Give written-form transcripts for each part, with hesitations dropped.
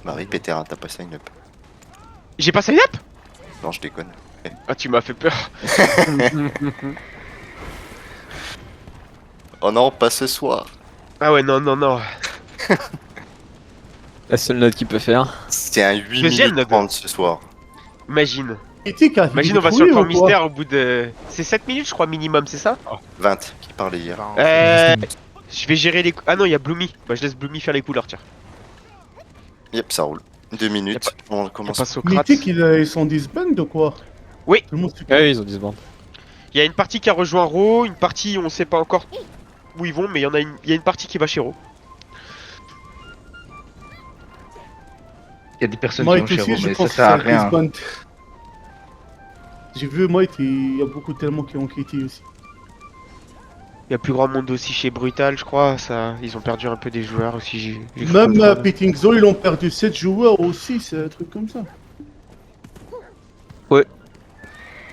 Bah oui, Péter, t'as pas sign up. J'ai pas sign up? Non, je déconne. Ah, tu m'as fait peur. Oh non, pas ce soir. Ah ouais, non, non, non. La seule note qu'il peut faire. C'est un 8 Deuxième minutes note. 30 ce soir. Imagine. Critique, hein, Imagine, il on est va sur le trouvé camp ou quoi? mystère au bout de... C'est 7 minutes, je crois, minimum, c'est ça? 20 qui parlait hier. Je vais gérer les... Ah non, il y a Bloomy. Bah, je laisse Bloomy faire les couleurs, tiens. Yep, ça roule. 2 minutes. On Y'a commence. pas Socrate. Mythique, ils sont disband ou quoi? Oui. Tout le monde se- Ouais, ils ont 10 bandes. Il y a une partie qui a rejoint Ro, une partie on sait pas encore où ils vont, mais il y a une partie qui va chez Ro. Il y a des personnes Might qui ont aussi, cher, je mais ça pense que sert à c'est rien. disband. J'ai vu Might, il y a beaucoup tellement qui ont quitté aussi. Il y a plus grand monde aussi chez Brutal, je crois. Ça, ils ont perdu un peu des joueurs aussi. J'ai cru Même comprendre. Pitting Zoo, ils ont perdu 7 joueurs aussi, c'est un truc comme ça.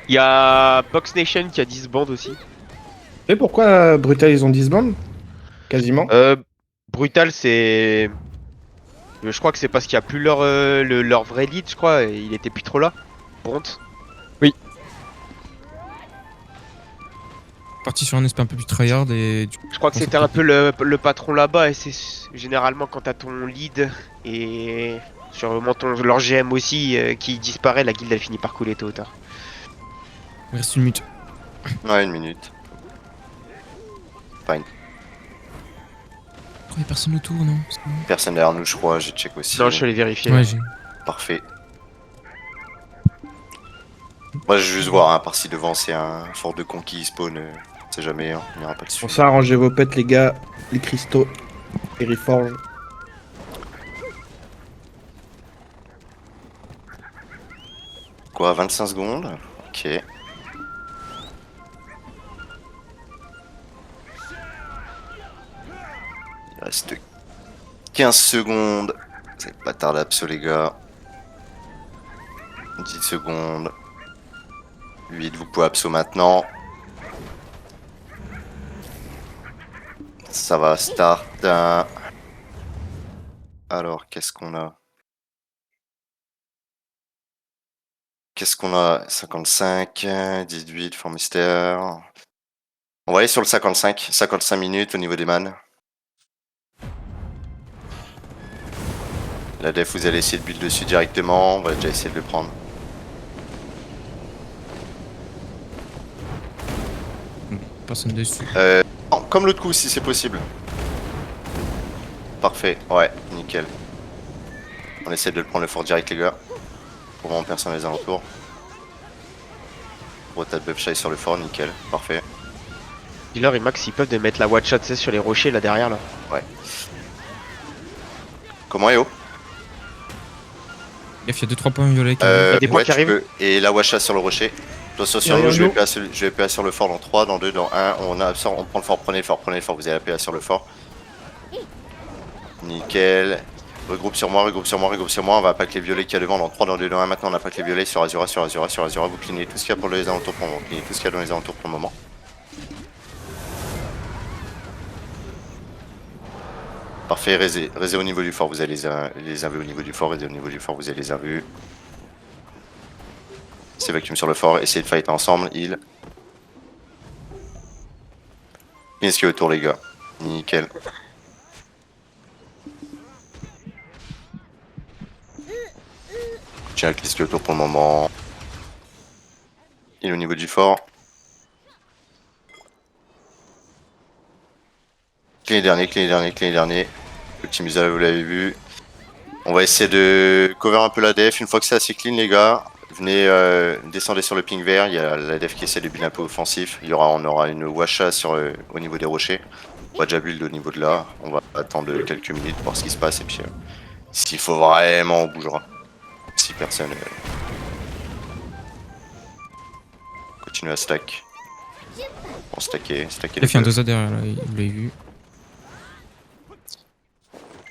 Il y a Box Nation qui a 10 bandes aussi. Et pourquoi Brutal ils ont 10 bandes quasiment? Brutal, c'est. Je crois que c'est parce qu'il n'y a plus leur vrai lead, je crois. Et il était plus trop là. Bront. Parti sur un aspect un peu plus tryhard et du coup, Je crois que c'était un peu le patron là-bas. Et c'est généralement quand t'as ton lead et sûrement leur GM aussi qui disparaît, la guilde elle finit par couler tôt ou tard. il reste une minute. Ouais, 1 minute. Pourquoi il y a personne autour, non? C'est bon. Personne derrière nous, je crois. J'ai check aussi. Non, je suis allé vérifier. Ouais, j'ai. Parfait. Moi, je veux juste voir, hein, par si devant c'est un fort de con qui spawn. On sait jamais, hein, on ira pas dessus. Pour ça, arrangez vos pets les gars, les cristaux, les reforges. Quoi, 25 secondes? Ok. Il reste 15 secondes. C'est pas tard l'abso, les gars. 10 secondes. 8, vous pouvez abso maintenant. Ça va, start. Alors, qu'est-ce qu'on a? Qu'est-ce qu'on a? 55, 18, Formistère. On va aller sur le 55. 55 minutes au niveau des man. La def, vous allez essayer de build dessus directement. On va déjà essayer de le prendre. Personne dessus. Non, comme l'autre coup, si c'est possible. Parfait, ouais, nickel. On essaie de le prendre le fort direct, les gars. Pour vraiment personne les alentours. Rota de buff shy sur le fort, nickel, parfait. Dealer et Max ils peuvent de mettre la watch shot sur les rochers là derrière là. Comment Eo? Gaffe, il y a 2-3 points violets qui y a des points Ouais, qui tu arrivent. peux. Et la washa sur le rocher. Attention sur Derrière nous, nous. je vais PA sur le fort dans 3, dans 2, dans 1. On absorbe, on prend le fort, prenez le fort, vous allez la PA sur le fort. Nickel. Regroupe sur moi, on va pack les violets qu'il y a devant dans 3, dans 2, dans 1. Maintenant on a pack les violets sur Azura, vous clignez tout ce qu'il y a pour les alentours pour le moment. Clignez tout ce qu'il y a dans les alentours pour le moment. Parfait, raisez au niveau du fort, vous avez les invus au niveau du fort, raisez au niveau du fort, vous avez les invus. C'est vacuum sur le fort, essayez de fight ensemble, heal. Qu'est-ce qu'il y a autour les gars? Nickel. Tiens, qu'est-ce qu'il y a autour pour le moment? Heal au niveau du fort. Clean les derniers. Petit musal, vous l'avez vu. On va essayer de cover un peu la def. Une fois que c'est assez clean, les gars, venez descendre sur le ping vert. Il y a la def qui essaie de build un peu offensif. On aura une washa au niveau des rochers. On va déjà build au niveau de là. On va attendre quelques minutes pour voir ce qui se passe. Et puis, s'il faut vraiment, on bougera. Si personne continue à stack. Bon, stacker les Gaffe, il y a un deux. 2A derrière là, vous l'avez vu.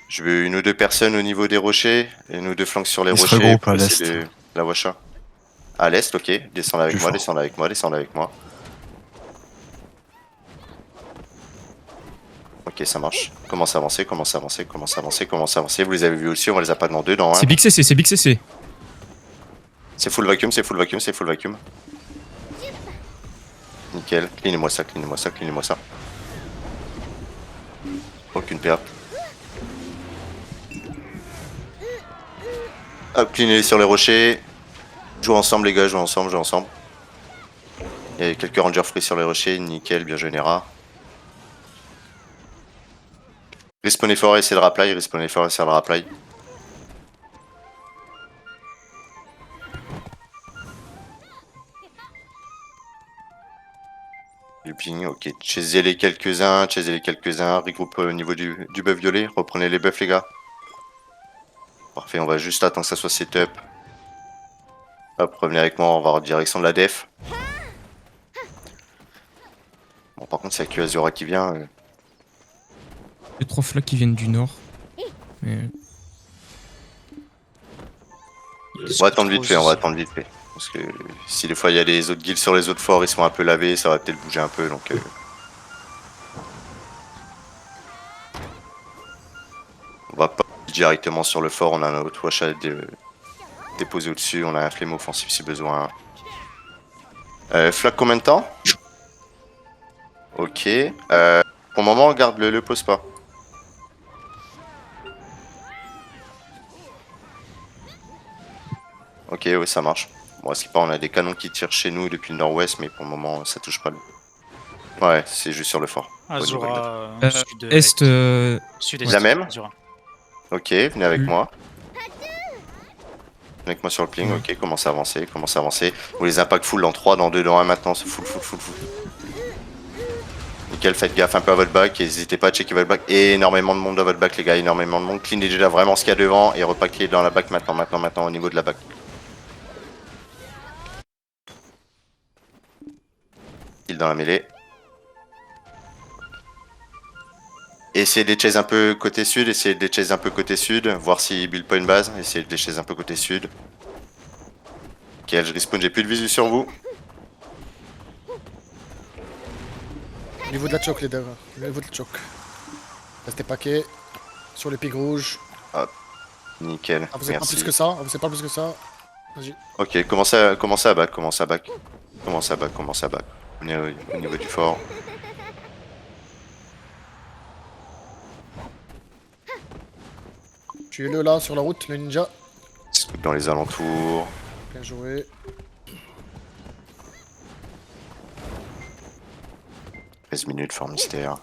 Je veux 1 ou 2 personnes au niveau des rochers, et 1 ou 2 flanques sur les Ils se rochers. regroupent pour à essayer l'est. de la washa. À l'est, ok. Descendez avec Plus moi, fort. descendez avec moi. Ok, Ok, ça marche. Commence à avancer, commence à avancer, commence à avancer, commence à avancer. Vous les avez vus aussi, on les a pas dans 2, dans 1. C'est Big CC, c'est Big CC. C'est full vacuum, c'est full vacuum, c'est full vacuum. Nickel. Cleanez-moi ça, cleanez-moi ça, cleanez-moi ça. Aucune perte. Hop, cleanez sur les rochers. Jouez ensemble les gars, jouez ensemble, jouez ensemble. Il y a quelques rangers free sur les rochers, nickel, bien joué Nera. Respawnez fort, essayez de rapply, respawnez fort, essayez de rapply. Du ping, ok. Chasez les quelques-uns, regroupez au niveau du buff violet, reprenez les buffs les gars. Parfait, on va juste attendre que ça soit setup. Hop, revenez avec moi, on va en direction de la def. Bon, par contre, c'est avec Azura qui vient. Les 3 flags qui viennent du nord. Mais... On va attendre vite fait, on va attendre vite fait. Parce que si des fois il y a les autres guilds sur les autres forts, ils sont un peu lavés, ça va peut-être bouger un peu donc. On va pas directement sur le fort, on a notre wash à déposer au-dessus, on a un flemme offensif si besoin. Flag combien de temps? Ok. Pour le moment, regarde, le pose pas. Ok, ouais, ça marche. Bon, à ce qui paraît, on a des canons qui tirent chez nous depuis le nord-ouest, mais pour le moment, ça touche pas le. Ouais, c'est juste sur le fort. Azura, Est, sud-est. La même Azura. Ok, venez avec Mm. moi. Venez avec moi sur le ping, Ouais. ok, commencez à avancer, commencez à avancer. Vous les impacts full dans 3, dans 2, dans 1 maintenant, c'est full. Nickel, faites gaffe un peu à votre back, et n'hésitez pas à checker votre back. Énormément de monde dans votre back les gars, énormément de monde. Cleanez déjà vraiment ce qu'il y a devant et repackez dans la back maintenant au niveau de la back. Kill dans la mêlée. Essayez de les chase un peu côté sud, voir s'ils build pas une base, essayez de les chase un peu côté sud. Ok, je respawn, j'ai plus de visu sur vous. Au niveau de la choc, les gars. Au niveau de la choc. Restez paquet. Sur les pics rouges. Nickel, Ah, vous êtes pas merci. plus que ça. Vous êtes pas plus que ça. Vas-y. Ok, commencez à back. Venez au niveau du fort. Tuez-le là, sur la route, le ninja. Scout dans les alentours. Bien joué. « 13 minutes, fort mystère.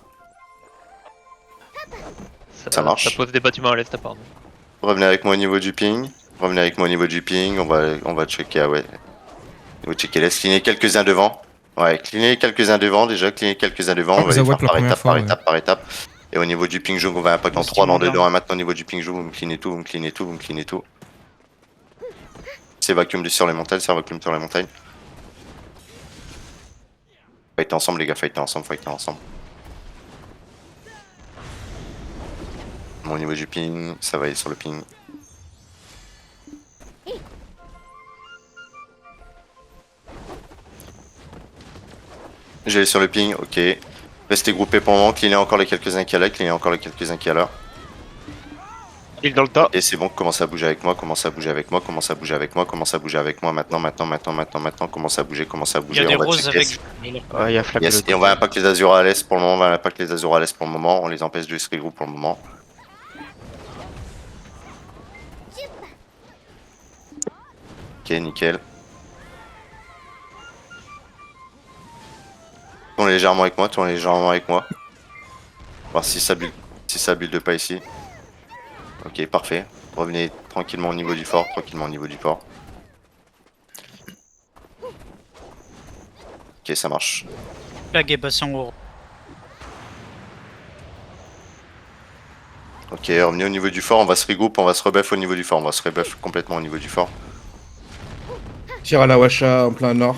Ça marche. Ça pose des bâtiments à l'est apparemment. Revenez avec moi au niveau du ping. On va checker, ah ouais. On va checker, laisse cleaner quelques-uns devant. Ouais, cleaner quelques-uns devant déjà, Ah, on va vous les avez faire la première fois, ouais. par étape. Et au niveau du ping joue, on va impact dans 3, dans 2, dans 1 maintenant au niveau du ping joue, vous me cleanez tout. C'est vacuum sur les montagnes, Fightez ensemble les gars, fightez ensemble. Bon, au niveau du ping, ça va aller sur le ping. J'allais sur le ping, ok. Restez groupés pour le moment, cleanez encore les quelques-uns qu'il y a là, Il est dans le tas. Et c'est bon, commencez à bouger avec moi, commence à bouger avec moi, maintenant, commence à bouger, Il y a des on va roses checker. avec. Ouais, il y a flag de Yes, l'autre et on va côté. impact les Azura à l'est pour le moment, on les empêche de se regrouper pour le moment. Ok, nickel. Tournez légèrement avec moi. Voir si ça build pas ici. Ok, parfait. Revenez tranquillement au niveau du fort, Ok, ça marche. Flag est passé en haut. Ok, revenez au niveau du fort, on va se regrouper, on va se rebuff au niveau du fort, complètement au niveau du fort. Tire à la Washa en plein nord.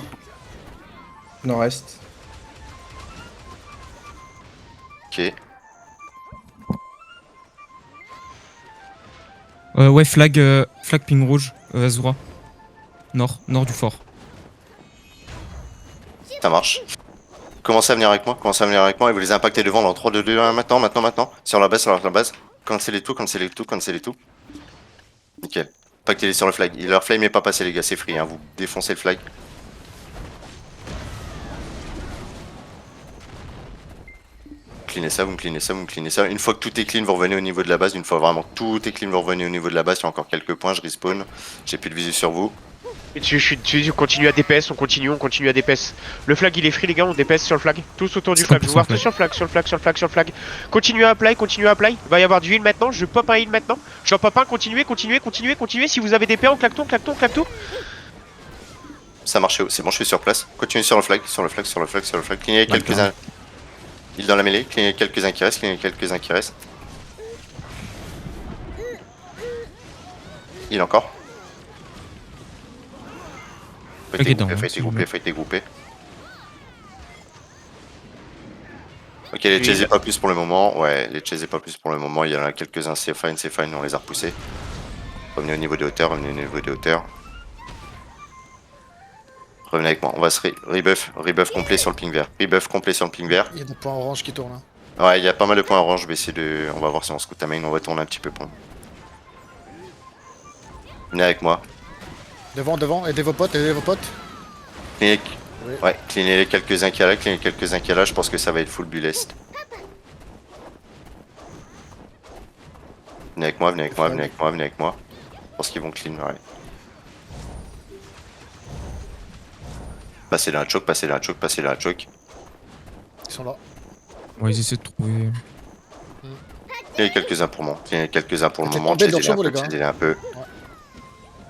Nord-est. Ok. ouais, flag ping rouge, Azura. Nord du fort. Ça marche. Commencez à venir avec moi, commencez à venir avec moi et vous les impactez devant dans 3, 2, 2, 1, maintenant. Sur la base, sur la base. Cancellez tout. Nickel. Impactez-les sur le flag. Leur flame est pas passé les gars, c'est free, hein. Vous défoncez le flag. Cleanez ça, vous me cleanez ça. Une fois que tout est clean, vous revenez au niveau de la base. Une fois vraiment tout est clean, vous revenez au niveau de la base. Il y a encore quelques points, je respawn. J'ai plus de visu sur vous. Et je suis dessus, on continue à DPS, on continue à DPS. Le flag il est free les gars, on DPS sur le flag. Tous autour du flag, je veux voir tous sur le flag. Continuez à apply. Il va y avoir du heal maintenant, je pop un heal maintenant. J'en pop un, continuez. Si vous avez des PA, on claque tout. Ça marche, c'est bon, je suis sur place. Continuez sur le flag. Clignez quelques-uns. Il dans la mêlée, clignez quelques-uns qui restent. Il encore. Faut être groupé. Ok, les chasez pas plus pour le moment. Ouais, les chasez pas plus pour le moment. Il y en a quelques-uns, c'est fine, on les a repoussés. Revenez au niveau des hauteurs. Revenez avec moi, on va se rebuff complet sur le ping vert. Il y a des points orange qui tournent. Hein. Ouais, il y a pas mal de points orange, je vais essayer de... On va voir si on scout à main, on va tourner un petit peu pour... Venez avec moi. Devant, aidez vos potes. Clignez... Oui. Ouais, clignez les quelques-uns qu'il y a là, je pense que ça va être full bullest. Venez avec moi. Je pense qu'ils vont clean, ouais. Passez dans la choke. Ils sont là. On va essayer de trouver. Il y a quelques-uns pour moi. Ok, tombez dans le chevaux, les gars. Chasez-les un peu.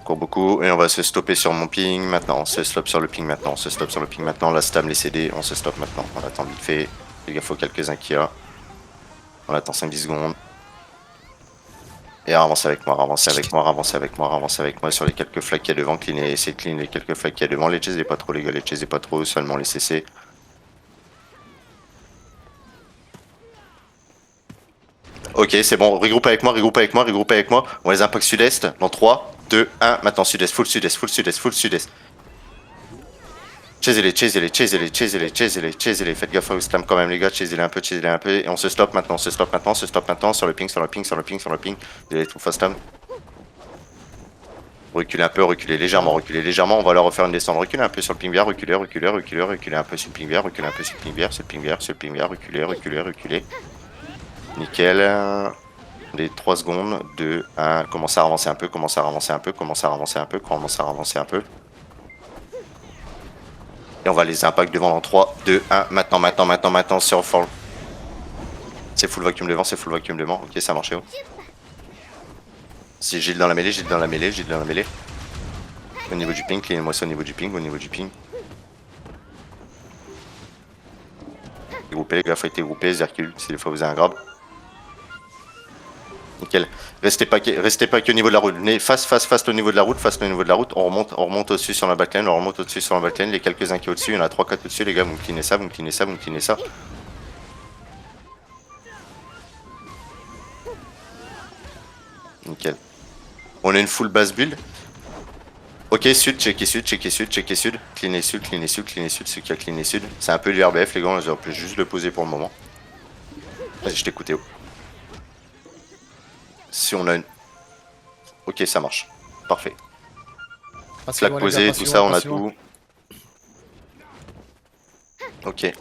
Encore beaucoup. Et on va se stopper sur mon ping maintenant. On se stop sur le ping maintenant. La stam, les CD, on se stoppe maintenant. On attend vite fait. Les gars, faut quelques-uns qu'il y a. On attend 5-10 secondes. Et avancez avec moi sur les quelques flags qu'il y a devant. Essayez de clean les quelques flags qu'il y a devant. Les chasez pas trop, les gars, seulement les CC. Ok, c'est bon, regroupez avec moi. On les impacte sud-est dans 3, 2, 1. Maintenant sud-est, full sud-est. Chasez-les. Faites gaffe au slam quand même, les gars. Chasez-les un peu. Et on se stoppe maintenant. Sur le ping. Vous allez tout fast slam. Reculez un peu, reculez légèrement. On va leur refaire une descente. Reculez un peu sur le ping vert. Reculez un peu sur le ping vert. Reculez. Nickel. Les 3 secondes. 2, 1. Commencez à avancer un peu. Et on va les impacts devant dans 3, 2, 1. Maintenant. Sur fall. C'est full vacuum devant. Ok, ça a marché. Si Gilles dans la mêlée. Au niveau du ping, cleanez-moi ça au niveau du ping. Groupez les gars, faut être groupé, Zercule, si des fois vous avez un grab. Nickel. Restez pas au niveau de la route. Venez face au niveau de la route. On remonte au-dessus sur la backline. Les quelques-uns qui au-dessus, il y en a 3-4 au-dessus, les gars, vous me cleanez ça. Nickel. On a une full base build. Ok, sud, checkez sud. Cleanez sud, ceux qui a cleané sud. C'est un peu du RBF, les gars, on peut juste le poser pour le moment. Vas-y, je t'écoute, Théo. Si on a une... Ok, ça marche. Parfait. Flag posé, tout ça, on a tout. Ok.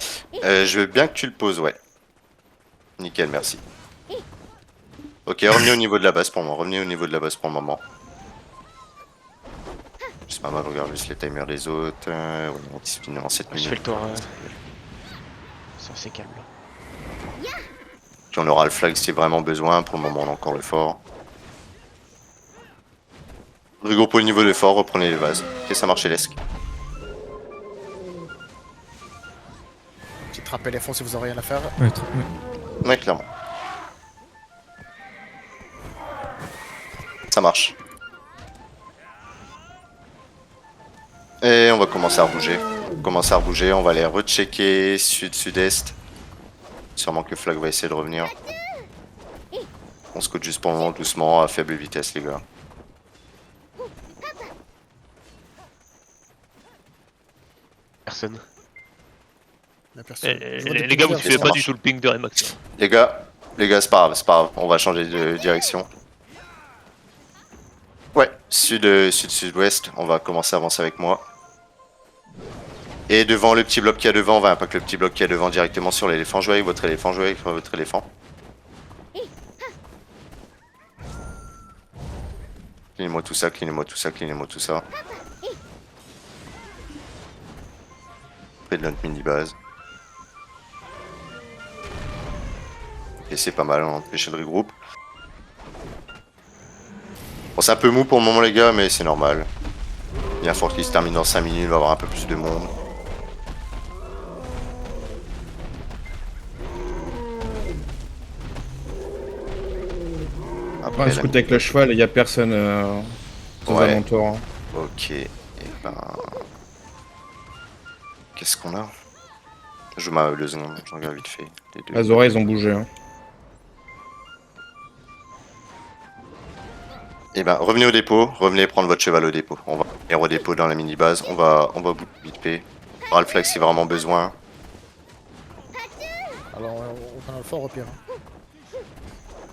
Je veux bien que tu le poses, ouais. Nickel, merci. Ok, revenez au niveau de la base pour le moment. C'est pas mal, regarde juste les timers des autres. On discipline en 7 minutes. Je fais le tour. Ça c'est calme. Puis on aura le flag si vraiment besoin. Pour le moment, on a encore le fort. Regroupez au niveau de fort, reprenez les bases. Ok, ça marche, l'esque. Petite rappel les fonds si vous avez rien à faire. Ouais, clairement. Ça marche. Et on va commencer à bouger. On va aller rechecker sud-sud-est. Sûrement que Flag va essayer de revenir. On scoute juste pour le moment doucement à faible vitesse, les gars. Personne. Y'a personne. Je vois des Les gars, ping vous verts, suivez ça pas marche. du tout le ping de Remax. Les gars, c'est pas grave, on va changer de direction. Ouais, sud-sud-ouest, on va commencer à avancer avec moi. Et devant le petit bloc qu'il y a devant, on va impact le petit bloc qu'il y a devant directement sur l'éléphant. Jouez avec votre éléphant, jouez avec votre éléphant. Cleanez-moi tout ça, cleanez-moi tout ça, cleanez-moi tout ça. Près de notre mini-base. Et c'est pas mal, on empêche le regroupe. Bon, c'est un peu mou pour le moment, les gars, mais c'est normal. Bien fort qu'il se termine dans 5 minutes, il va y avoir un peu plus de monde. Ouais, on scout avec le cheval et y a personne aux Ouais. alentours. Hein. Ok, et ben... Qu'est-ce qu'on a? Je m'arrête 2 secondes, je regarde vite fait. Les deux. Les oreilles, ils ont bougé. Hein. Et ben, revenez au dépôt, revenez prendre votre cheval au dépôt. On va venir au dépôt dans la mini-base, on va bouger vite fait. On aura le flag si vraiment besoin. Alors, on prend le fort au pire. Hein.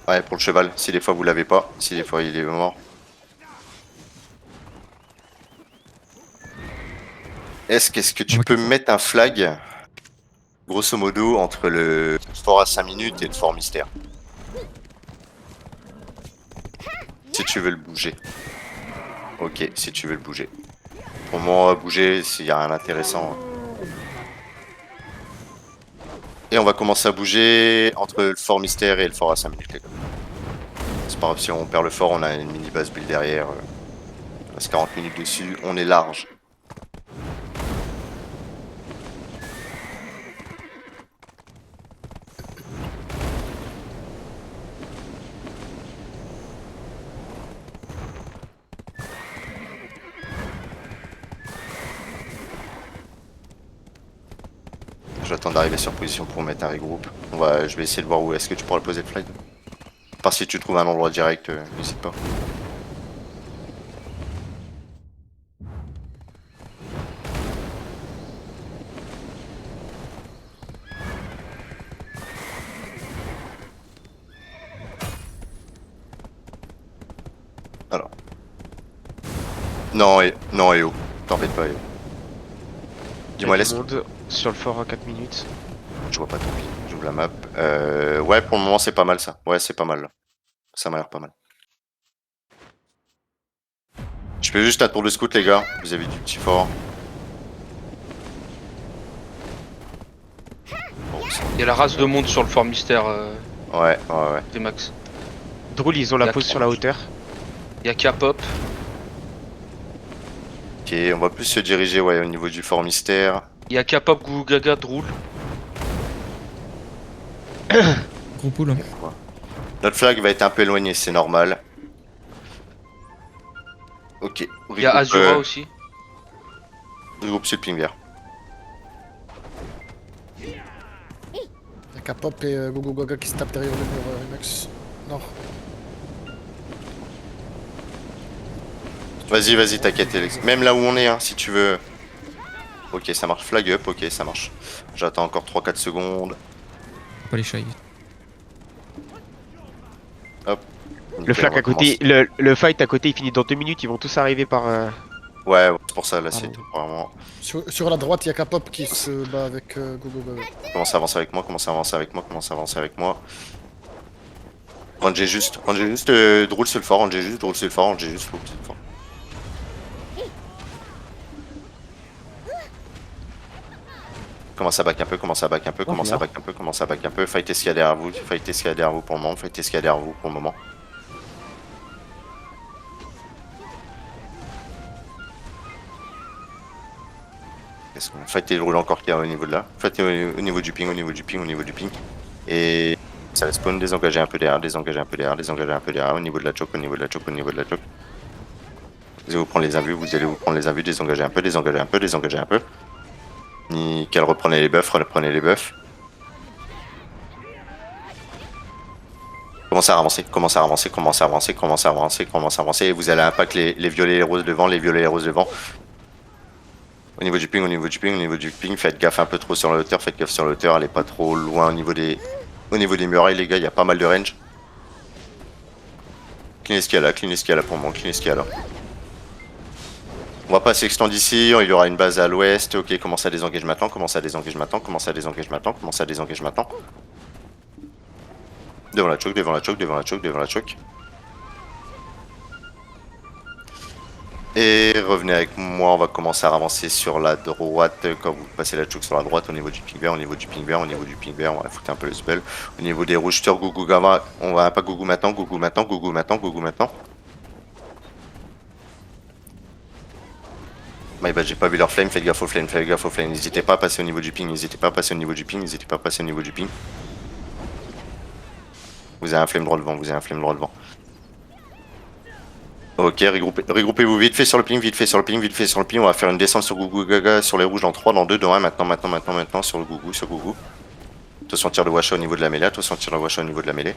Ouais, pour le cheval, si des fois vous l'avez pas, si des fois il est mort. Qu'est-ce que tu peux mettre un flag, grosso modo, entre le fort à 5 minutes et le fort mystère? Si tu veux le bouger. Ok, si tu veux le bouger. Pour moi, on va bouger s'il y a rien d'intéressant. Et on va commencer à bouger entre le fort mystère et le fort à 5 minutes, les gars. C'est pas grave, si on perd le fort, on a une mini base build derrière. Il reste 40 minutes dessus, on est large. J'attends d'arriver sur position pour mettre un regroupe. Je vais essayer de voir où est-ce que tu pourras le poser le flag. Par si tu trouves un endroit direct, n'hésite pas. Alors. Non, Eo. T'embête pas, Eo. Dis-moi, laisse. monde sur le fort à 4 minutes. Je vois pas ton pied, j'ouvre la map. Ouais, pour le moment, c'est pas mal ça. Ouais, c'est pas mal là. Ça m'a l'air pas mal. Je fais juste un tour de scout, les gars. Vous avez du petit fort. Bon, Il y a la race de monde sur le fort mystère ouais. des Max. Drôle, ils ont la Il y a pose trop sur la de- hauteur. Il y a K-pop. Ok, on va plus se diriger au niveau du fort mystère. Il y a K-pop, Gou Gaga, Drool. Gros pool. Hein. Notre flag va être un peu éloigné, c'est normal. Ok. Il y a Azura aussi. Regroupe sur le ping vert. Y'a K-pop et Gogo Gaga qui se tapent derrière le mur Remax. Nord. Vas-y, t'inquiète, Alex. Même là où on est, hein, si tu veux. Ok, ça marche. Flag up, ok, ça marche. J'attends encore 3-4 secondes. Pas les shy. Le Nickel, flag on va à côté, le fight à côté il finit dans 2 minutes, ils vont tous arriver par... Ouais, c'est pour ça, là, c'est Pardon. tout. Vraiment. Sur la droite, y'a K-pop qui se bat avec Gogo Gaga. Commence à avancer avec moi, commence à avancer avec moi. Rangez juste drôle sur le fort, rangez juste drôle sur le fort, rangez juste drôle sur le fort. Commence à back un peu, commence à back un peu, commence à back un peu, commence à back un peu. Fightez ce qu'il y a derrière vous, fightez ce qu'il y a derrière vous pour le moment, fightez ce qu'il y a derrière vous pour le moment. Fightez le roule encore qu'il y a au niveau de là. Fightez au niveau du ping, au niveau du ping, au niveau du ping. Et ça va spawn, désengager un peu derrière, désengager un peu derrière, désengager un peu derrière, au niveau de la choke, au niveau de la choke, au niveau de la choke. Vous allez vous prendre les invus, vous allez vous prendre les invus, désengager un peu, désengager un peu, désengager un peu. Nickel, reprenez les buffs, reprenez les buffs. Commencez à avancer, commencez à avancer, commencez à avancer, commencez à avancer, commencez à avancer. Et vous allez impact les violets et les roses devant, les violets et les roses devant. Au niveau du ping, au niveau du ping, au niveau du ping, faites gaffe un peu trop sur la hauteur, faites gaffe sur la hauteur, elle est pas trop loin au niveau des murailles les gars, il y a pas mal de range. Clean escala pour moi, clean escala. On va pas s'extendre ici, il y aura une base à l'ouest, ok, commence à désengager maintenant, commence à désengager maintenant, commence à désengager maintenant, commence à désengager maintenant. Devant la choke, devant la choke, devant la choke, devant la choke. Et revenez avec moi, on va commencer à avancer sur la droite. Quand vous passez la choke sur la droite, au niveau du ping vert, au niveau du ping vert, au niveau du ping vert, on va foutre un peu le spell. Au niveau des rouges sur Gougou Gama, on va pas Gougou maintenant, Gougou maintenant, Gougou maintenant, Gougou maintenant. My bad, j'ai pas vu leur flame, faites gaffe aux flames, faites gaffe aux flames. N'hésitez pas à passer au niveau du ping, n'hésitez pas à passer au niveau du ping, n'hésitez pas à passer au niveau du ping. Vous avez un flame droit devant, vous avez un flame droit devant. Ok, regroupez-vous vite fait sur le ping, vite fait sur le ping, vite fait sur le ping. On va faire une descente sur Gougou Gaga sur les rouges dans 3, dans 2, dans 1, maintenant, sur le Gougou, sur Gougou. Attention, tire le washa au niveau de la mêlée, attention, tire le washa au niveau de la mêlée.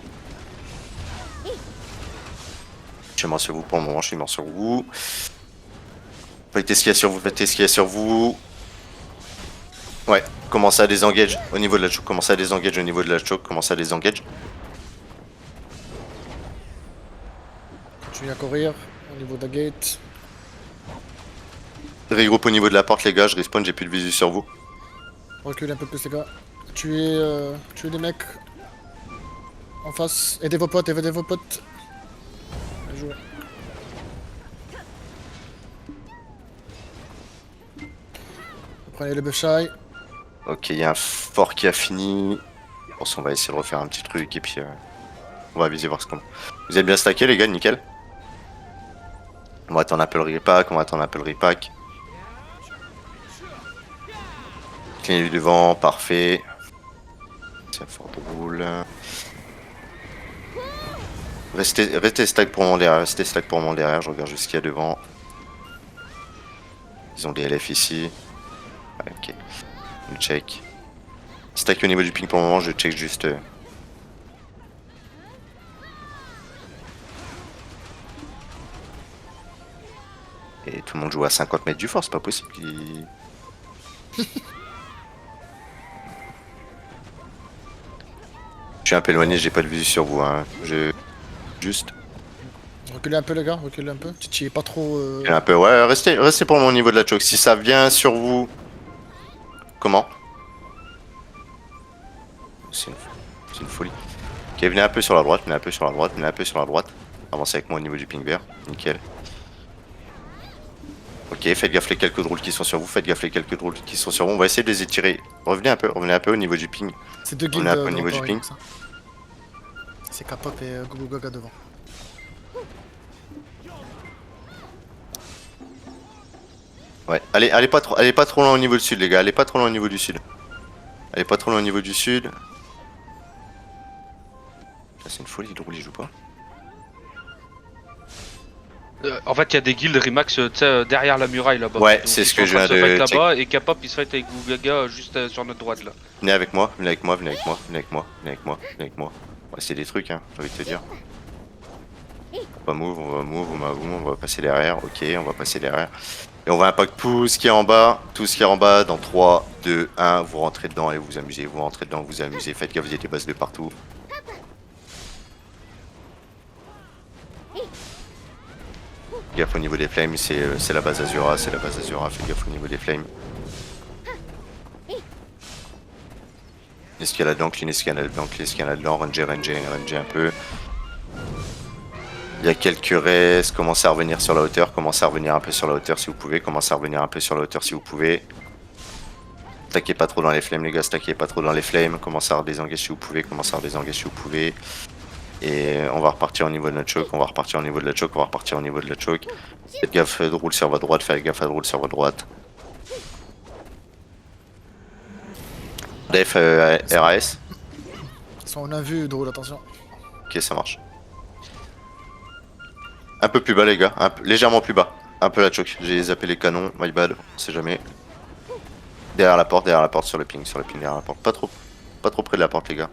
Je suis mort sur vous pour le moment, je suis mort sur vous. Faites ce qu'il y a sur vous, faites ce qu'il y a sur vous. Ouais, commencez à désengage au niveau de la choke, commencez à désengage au niveau de la choke, commencez à désengage. Continue à courir au niveau de la gate. Regroupe au niveau de la porte les gars, je respawn, j'ai plus de visu sur vous. Reculez un peu plus les gars. Tuez des mecs en face. Aidez vos potes, aidez vos potes. Bien joué. Prenez le buff shy. Ok, il y a un fort qui a fini. Bon, on va essayer de refaire un petit truc et puis on va viser voir ce qu'on a. Vous êtes bien stacké les gars, nickel. On va attendre un peu le repack, on va attendre un peu le repack. Clean du devant, parfait. C'est un fort drôle. Restez stack pour mon derrière, restez stack pour mon derrière, je regarde juste ce qu'il y a devant. Ils ont des LF ici. Ok, je check. Stack au niveau du ping pour le moment, je check juste. Et tout le monde joue à 50 mètres du fort, c'est pas possible. Je suis un peu éloigné, j'ai pas de visu sur vous. Hein. Juste. Reculez un peu les gars, reculez un peu. Titi est pas trop. Un peu, ouais, restez pour mon niveau de la choke. Si ça vient sur vous. Comment? C'est une folie. Ok, venez un peu sur la droite, venez un peu sur la droite, venez un peu sur la droite. Avancez avec moi au niveau du ping vert, nickel. Ok, faites gaffe les quelques drôles qui sont sur vous, faites gaffe les quelques drôles qui sont sur vous. On va essayer de les étirer. Revenez un peu au niveau du ping. C'est deux On guildes. est un peu au niveau du ping. C'est K-pop et Gougou Gaga devant. Ouais, allez pas trop loin au niveau du sud les gars, allez pas trop loin au niveau du sud. Allez pas trop loin au niveau du sud. Là c'est une folie, drôle il joue pas. En fait, il y a des guilds Remax derrière la muraille là-bas. Ouais, Donc, c'est ils ce sont que en je train viens de se de fight check. là-bas et K-pop il se fight avec Gugaga juste sur notre droite là. Venez avec moi, venez avec moi, venez avec moi, venez avec moi, venez avec moi, venez avec moi. Ouais, c'est des trucs hein, j'ai envie de te dire. On va move, on va passer derrière, ok, on va passer derrière. Et on va impact tout ce qui est en bas, dans 3, 2, 1, vous rentrez dedans et vous amusez, vous rentrez dedans, vous amusez, faites gaffe, vous avez des bases de partout. Gaffe au niveau des flames, c'est la base Azura, faites gaffe au niveau des flames. Escalade dedans, clean escalade dedans, ranger un peu. Il y a quelques restes, commencez à revenir sur la hauteur, commencez à revenir un peu sur la hauteur si vous pouvez, Stackez pas trop dans les flammes les gars, stackez pas trop dans les flammes, commencez à redésengager si vous pouvez, Et on va repartir au niveau de notre choke, Faites gaffe de roule sur votre droite, Def RAS. On a vu drôle, attention. Ok, ça marche. Un peu plus bas les gars, légèrement plus bas. Un peu la choke, j'ai zappé les canons, my bad, on sait jamais. Derrière la porte sur le ping derrière la porte. Pas trop près de la porte les gars.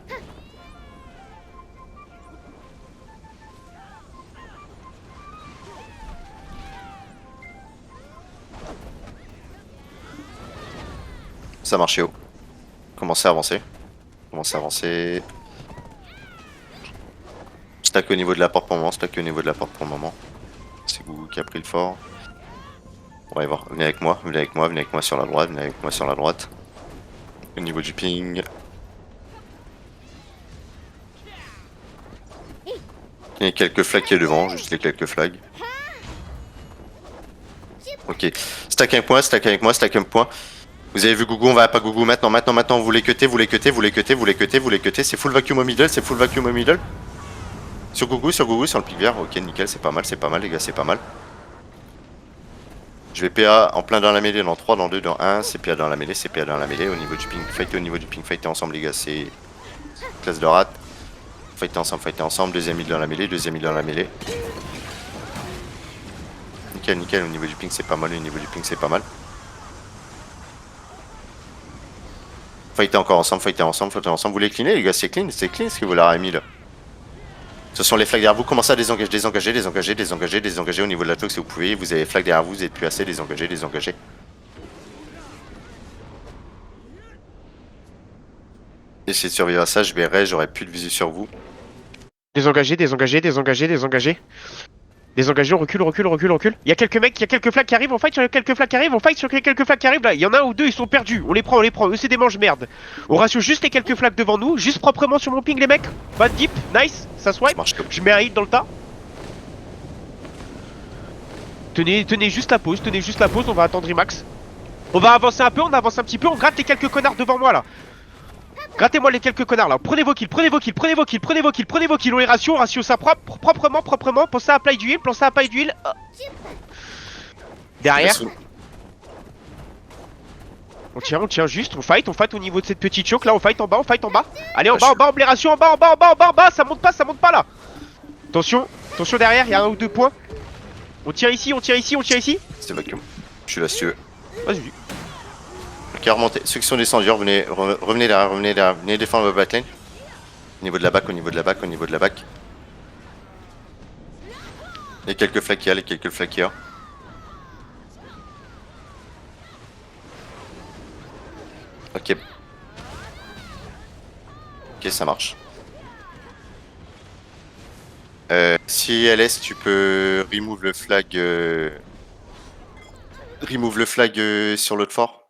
Ça marchait haut. Commencez à avancer. Commencez à avancer. Stack au niveau de la porte pour le moment, stack au niveau de la porte pour le moment. C'est Gougou qui a pris le fort. On va y voir. Venez avec moi, venez avec moi, venez avec moi sur la droite, venez avec moi sur la droite. Au niveau du ping. Il y a quelques flags qui est devant, juste les quelques flags. Ok. Stack un point, stack avec moi, stack un point. Vous avez vu Gougou, on va pas Gougou maintenant, vous les cuttez, vous les cuttez, vous les cuttez, vous les cuttez, vous les cuttez. C'est full vacuum au middle, c'est full vacuum au middle. Sur Gougou, sur le pic vert. Ok, nickel, c'est pas mal les gars, c'est pas mal. Je vais PA en plein dans la mêlée, dans 3, dans 2, dans 1. C'est PA dans la mêlée, c'est PA dans la mêlée. Au niveau du ping, fightez au niveau du ping, fightez ensemble les gars, c'est classe de rat. Fightez ensemble, deuxième île dans la mêlée, deuxième île dans la mêlée. Nickel, nickel, au niveau du ping c'est pas mal, au niveau du ping c'est pas mal. Fightez encore ensemble, fightez ensemble. Vous les cleanez les gars, c'est clean ce que vous leur avez mis là. Ce sont les flags derrière vous, commencez à désengager au niveau de la choke si vous pouvez. Vous avez les flags derrière vous, vous êtes plus assez, désengager. Essayez de survivre à ça, je verrai, j'aurai plus de visu sur vous. Désengagé, on recule. Il y a quelques mecs, il y a quelques flags qui arrivent, on fight sur quelques flags qui arrivent, là. Il y en a un ou deux, ils sont perdus. On les prend. Eux, c'est des manches merde. On rassure juste les quelques flags devant nous, juste proprement sur mon ping, les mecs. Pas de deep, nice, ça swipe. Ça marche comme Je mets un hit dans le tas. Tenez juste la pause, on va attendre Rimax. On va avancer un peu, on avance un petit peu, on gratte les quelques connards devant moi là. Grattez-moi les quelques connards là, prenez vos kills, on les ratio ça proprement, pensez à apply d'huile, Oh. Derrière. On tient juste, on fight au niveau de cette petite choke là, on fight en bas. Allez en bas, on les ratio en bas, ça monte pas là. Attention derrière, il y a un ou deux points. On tire ici. C'est vacuum. Je suis là si tu veux. Vas-y. Ok, remontez. Ceux qui sont descendus, revenez derrière, venez défendre votre backline. Au niveau de la back. Les quelques flags qu'il y a, Ok. Ok, ça marche. Si LS, tu peux remove le flag sur l'autre fort.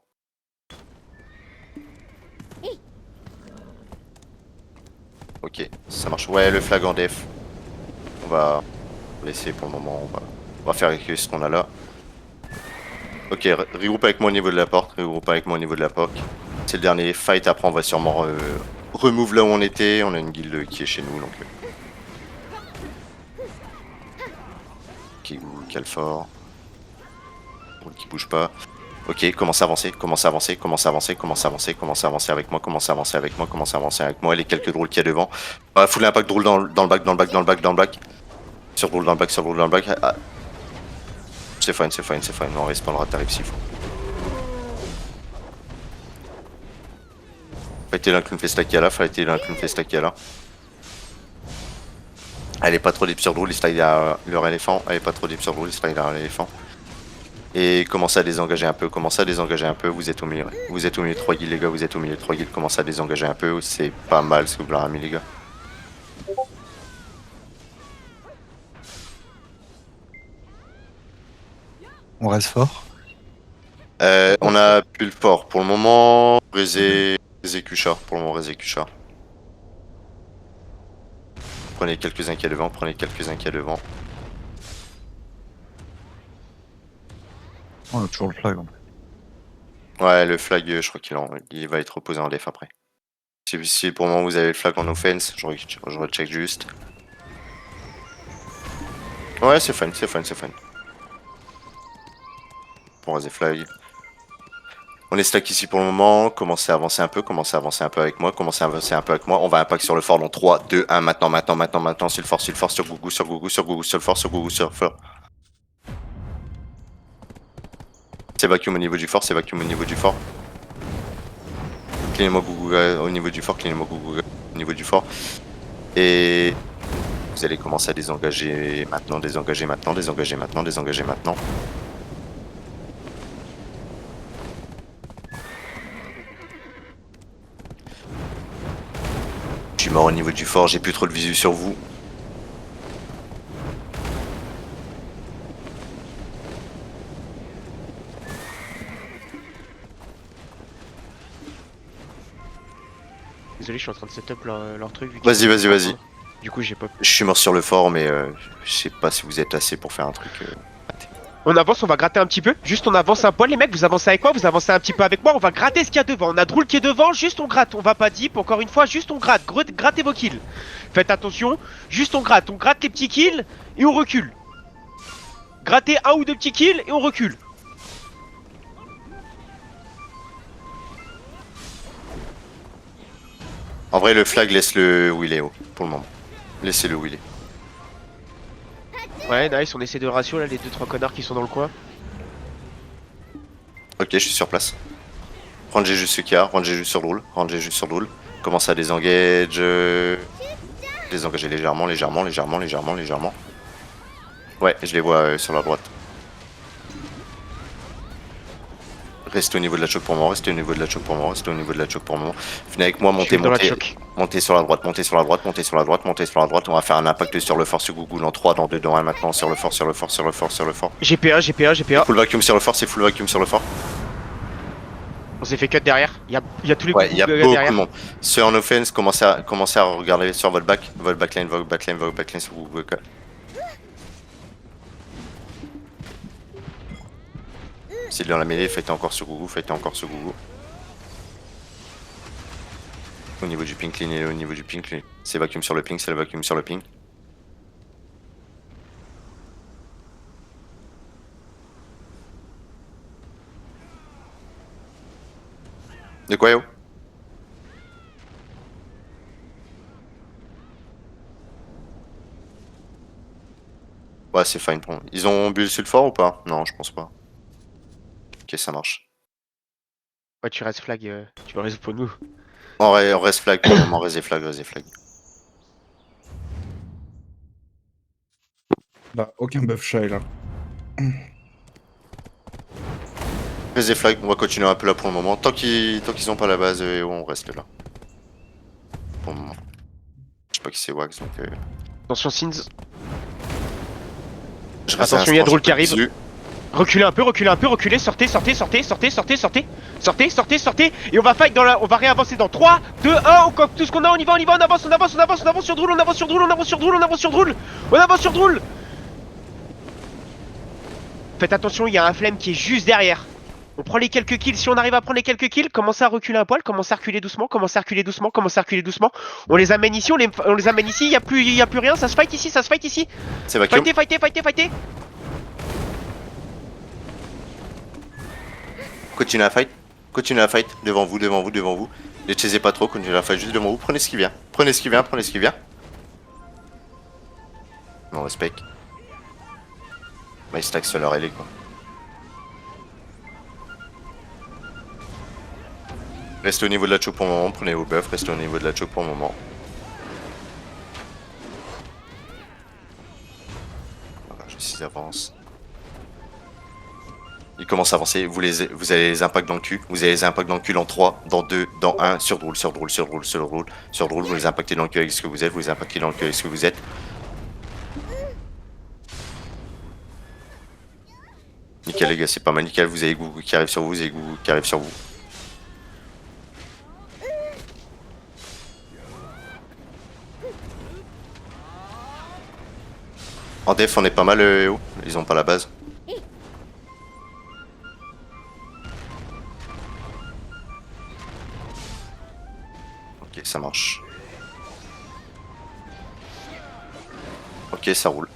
Ok, ça marche. Ouais, le flag en def. On va laisser pour le moment. On va faire avec ce qu'on a là. Ok, regroupe avec moi au niveau de la porte. C'est le dernier fight. Après, on va sûrement remove là où on était. On a une guilde qui est chez nous. Donc, qui cale fort. Qui bouge pas. Ok, commence à avancer avec moi, les quelques drôles qu'il y a devant. Full impact drôle dans le back. Sur drôle dans le back. Ah. C'est fine, on respawnera tarif s'il faut. Fightez l'inclune festa qui est là, Elle est pas trop deep sur drôle, il strike derrière leur éléphant. Et commencez à désengager un peu, vous êtes au milieu de 3 guilds les gars, commencez à désengager un peu, c'est pas mal ce que vous leur avez mis les gars. On reste fort. On a plus le fort, pour le moment, Rézé Cuchard, Prenez quelques-uns qu'il y a devant, On a toujours le flag. Ouais, le flag, je crois qu'il va être reposé en def après. Si pour le moment vous avez le flag en offense, je recheck juste. Ouais, c'est fun. Pour raser flag. On est stack ici pour le moment, commencez à avancer un peu avec moi, on va impact sur le fort dans 3, 2, 1, maintenant, sur le fort, sur Gougou, sur le fort. C'est vacuum au niveau du fort. Cleanez-moi Gougou au niveau du fort. Et vous allez commencer à désengager maintenant. mort au niveau du fort, j'ai plus trop de visu sur vous. Désolé, je suis en train de setup leur truc. Vas-y, vas-y, vas-y. Du coup, j'ai pas. Je suis mort sur le fort, mais je sais pas si vous êtes assez pour faire un truc. On avance, on va gratter un petit peu. Juste, on avance un poil, les mecs. Vous avancez avec moi, vous avancez un petit peu avec moi. On va gratter ce qu'il y a devant. On a Drool qui est devant, juste on gratte. On va pas deep, encore une fois, juste on gratte. Grattez vos kills. Faites attention, juste on gratte. On gratte les petits kills et on recule. Grattez un ou deux petits kills et on recule. En vrai, le flag, laisse-le où il est, pour le moment. Laissez-le où il est. Ouais, nice, on essaie de ratio là, les 2-3 connards qui sont dans le coin. Ok, je suis sur place. Rangez juste ce qu'il y a, rangez juste sur Drool, rangez juste sur Drool. Commencez à désengage. Désengager légèrement, légèrement, légèrement, légèrement, légèrement. Ouais, je les vois sur la droite. Restez au niveau de la choc pour moi, restez au niveau de la choc pour moi, restez au niveau de la choc pour moi. Venez avec moi, montez, montez. Montez sur la droite, montez sur la droite, montez sur la droite, montez sur la droite. On va faire un impact sur le fort sur Google dans 3, dans 2, dans 1 maintenant. Sur le fort, sur le fort, sur le fort, sur le fort. GPA, GPA, GPA. Full vacuum sur le fort, c'est full vacuum sur le fort. On s'est fait cut derrière. Il y a tous les Ouais, il y a beaucoup derrière. de monde. Ceux en offense, commencez à regarder sur votre backline, votre backline sur Google. C'est dans la mêlée, faites encore sur Google, faites encore sur Google. Au niveau du ping clean et au niveau du ping clean. C'est vacuum sur le ping, c'est le vacuum sur le ping. De quoi yo? Ouais, c'est fine pour moi. Ils ont bulle sur le fort ou pas? Non, je pense pas. Ok, ça marche. Ouais, tu restes flag, tu me restes pour nous. On reste flag pour le moment, reste flag, reste flag. Bah, aucun buff shy là. Reste flag, on va continuer un peu là pour le moment. Tant qu'ils ont pas la base, on reste là. Pour le moment. Je sais pas qui c'est Wax donc. Attention, Sins. Je reste Attention, il y a instant, Drool qui j'ai pas arrive. de visu. Reculez un peu, sortez, sortez, sortez, et on va fight on va réavancer dans 3, 2, 1, on coque tout ce qu'on a, on y va, on avance sur Drool, on avance sur Drool. Faites attention, il y a un flemme qui est juste derrière. On prend les quelques kills, si on arrive à prendre les quelques kills, commencez à reculer un poil, commencez à reculer doucement. On les amène ici, on les amène ici, il y a plus rien, ça se fight ici. C'est vacuum. Fightez. Continuez à fight, devant vous. Les chassez pas trop, continuez à fight juste devant vous, prenez ce qui vient. Non, respect. Bah, il stack sur leur LA quoi. Restez au niveau de la choke pour le moment, prenez vos buffs, restez au niveau de la choke pour le moment. Voilà, juste ils avancent. Ils commencent à avancer, vous avez les impacts dans le cul, en 3, dans 2, dans 1, sur Drool, vous les impactez dans le cul avec ce que vous êtes, Nickel les gars, c'est pas mal, nickel, vous avez Gougou qui arrive sur vous, En def on est pas mal, ils ont pas la base. Ok, ça marche. Ok, ça roule.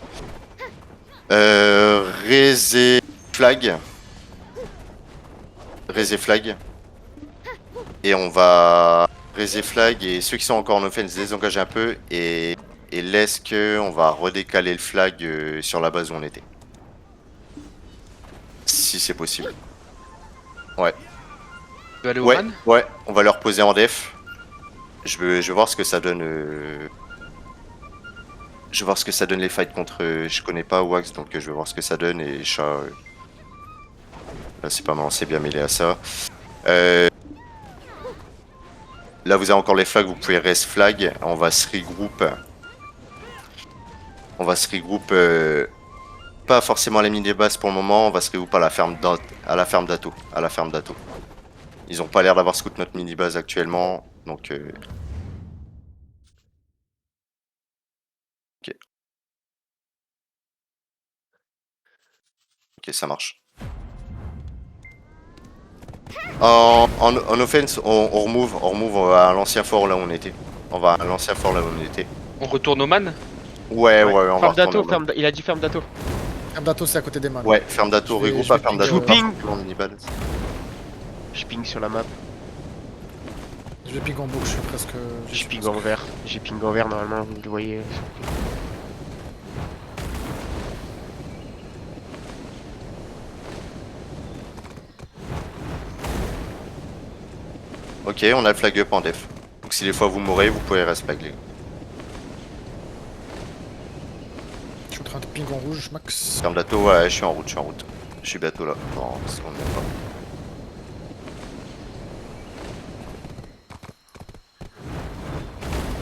Raisez flag. Et on va raiser flag et ceux qui sont encore en offense désengager un peu et laisse que on va redécaler le flag sur la base où on était. Si c'est possible. Ouais. Tu vas aller au Ouais, van ouais, on va leur poser en def. Je vais voir ce que ça donne. Je vais voir ce que ça donne les fights contre. Je connais pas Wax donc je vais voir ce que ça donne et Chat. Là c'est pas mal, on s'est bien mêlé à ça. là vous avez encore les flags, vous pouvez rest flag. On va se regroupe. On va se regroupe. Pas forcément à la mini base pour le moment. On va se regrouper à la ferme d'Ato. À la ferme d'Ato. Ils ont pas l'air d'avoir scout notre mini base actuellement. Donc. Ok. Ok, ça marche. En offense, on remove à l'ancien fort là où on était. On va à l'ancien fort là où on était. On retourne au man. Ouais, on va Ferme d'Ato, retourner au- il a dit ferme d'Ato. Ferme d'Ato, c'est à côté des mains. Ouais, ferme d'Ato, Je vais- regroupe je à vais ferme pinguer, d'Ato. je vous ping. partout en mini-base. Je ping sur la map. Je vais ping en boucle, je suis presque. Je ping en vert. J'ai ping en vert normalement, vous le voyez. Ok, on a le flag up en def. Donc si des fois vous mourrez, vous pouvez rest flag les gars. Je suis en train de ping en rouge, max. Ferme d'Ato, ouais, je suis en route, Je suis bientôt là. Non, parce qu'on est pas.